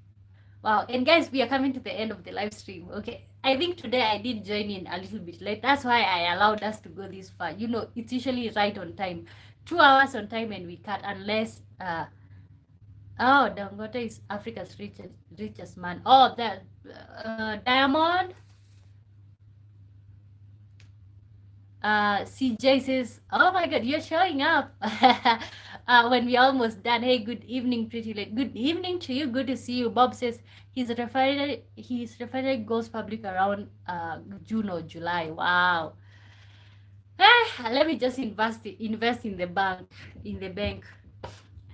Speaker 1: Wow. And guys, we are coming to the end of the live stream. Okay. I think today I did join in a little bit late. That's why I allowed us to go this far. You know, it's usually right on time. 2 hours on time, and we cut unless oh, Dangote is Africa's richest man. Oh, that Diamond. CJ says, "Oh my God, you're showing up." When we almost done. Hey, good evening, pretty late. Good evening to you. Good to see you. Bob says his refinery goes public around June or July. Wow. Let me just invest in the bank.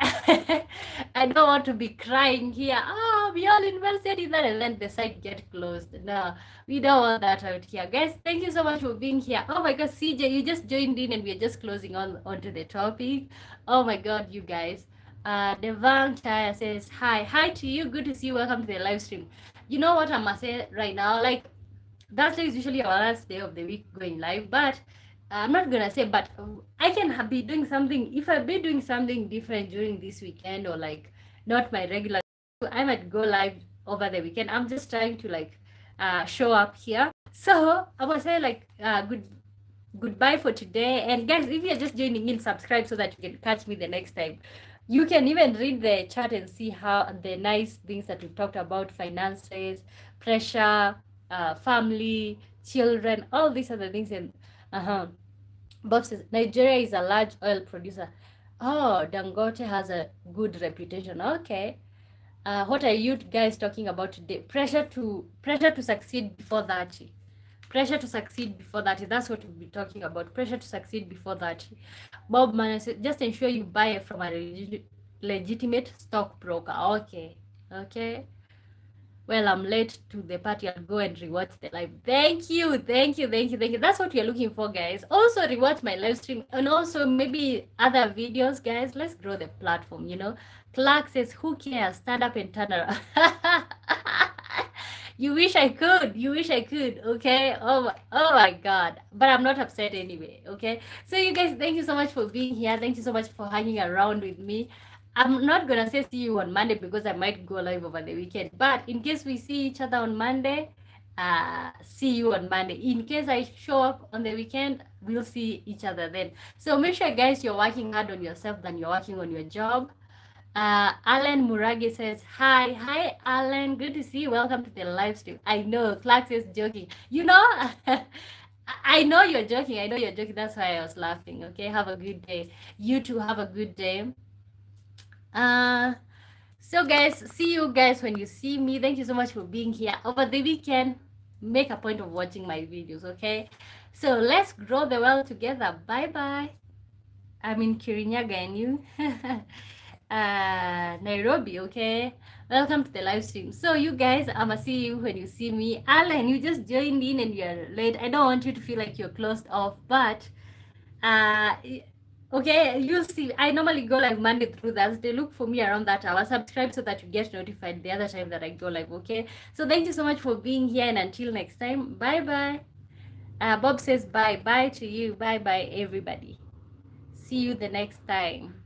Speaker 1: I don't want to be crying here. Oh, we all invested in that and then the site get closed. No, we don't want that out here. Guys, thank you so much for being here. Oh my God, CJ, you just joined in and we're just closing onto the topic. Oh my God, you guys. Devang Chaya says, hi to you. Good to see you. Welcome to the live stream. You know what I must say right now? Like, Thursday is usually our last day of the week going live, but I'm not gonna say, but I can be doing something. If I be doing something different during this weekend, or like not my regular, I might go live over the weekend. I'm just trying to like show up here. So I was say like goodbye for today. And guys, if you're just joining in, subscribe so that you can catch me the next time. You can even read the chat and see how the nice things that we talked about: finances, pressure, family, children, all these other things. And Bob says Nigeria is a large oil producer. Oh, Dangote has a good reputation. Okay. What are you guys talking about today? Pressure to succeed before 30. Pressure to succeed before 30. That's what we'll be talking about. Pressure to succeed before 30. Bob Mann says, just ensure you buy from a legitimate stockbroker. Okay. Okay. Well, I'm late to the party. I'll go and rewatch the live. Thank you. That's what we're looking for, guys. Also, rewatch my live stream and also maybe other videos, guys. Let's grow the platform, you know. Clark says, who cares? Stand up and turn around. You wish I could. Okay. Oh my God. But I'm not upset anyway. Okay. So you guys, thank you so much for being here. Thank you so much for hanging around with me. I'm not gonna say see you on Monday because I might go live over the weekend. But in case we see each other on Monday, see you on Monday. In case I show up on the weekend, we'll see each other then. So make sure, guys, you're working hard on yourself than you're working on your job. Alan Muragi says, hi, Alan. Good to see you. Welcome to the live stream. I know Clark is joking. You know, I know you're joking. That's why I was laughing. Okay, have a good day. You too, have a good day. So guys, see you guys when you see me. Thank you so much for being here over the weekend. Make a point of watching my videos, okay? So let's grow the world together. Bye. I'm in Kirinyaga and you Nairobi, okay? Welcome to the live stream. So you guys, I'ma see you when you see me. Alan, you just joined in and you're late. I don't want you to feel like you're closed off, but okay, you'll see. I normally go live Monday through Thursday. Look for me around that hour. Subscribe so that you get notified the other time that I go live, okay? So thank you so much for being here, and until next time, bye. Bob says bye to you. Bye, everybody. See you the next time.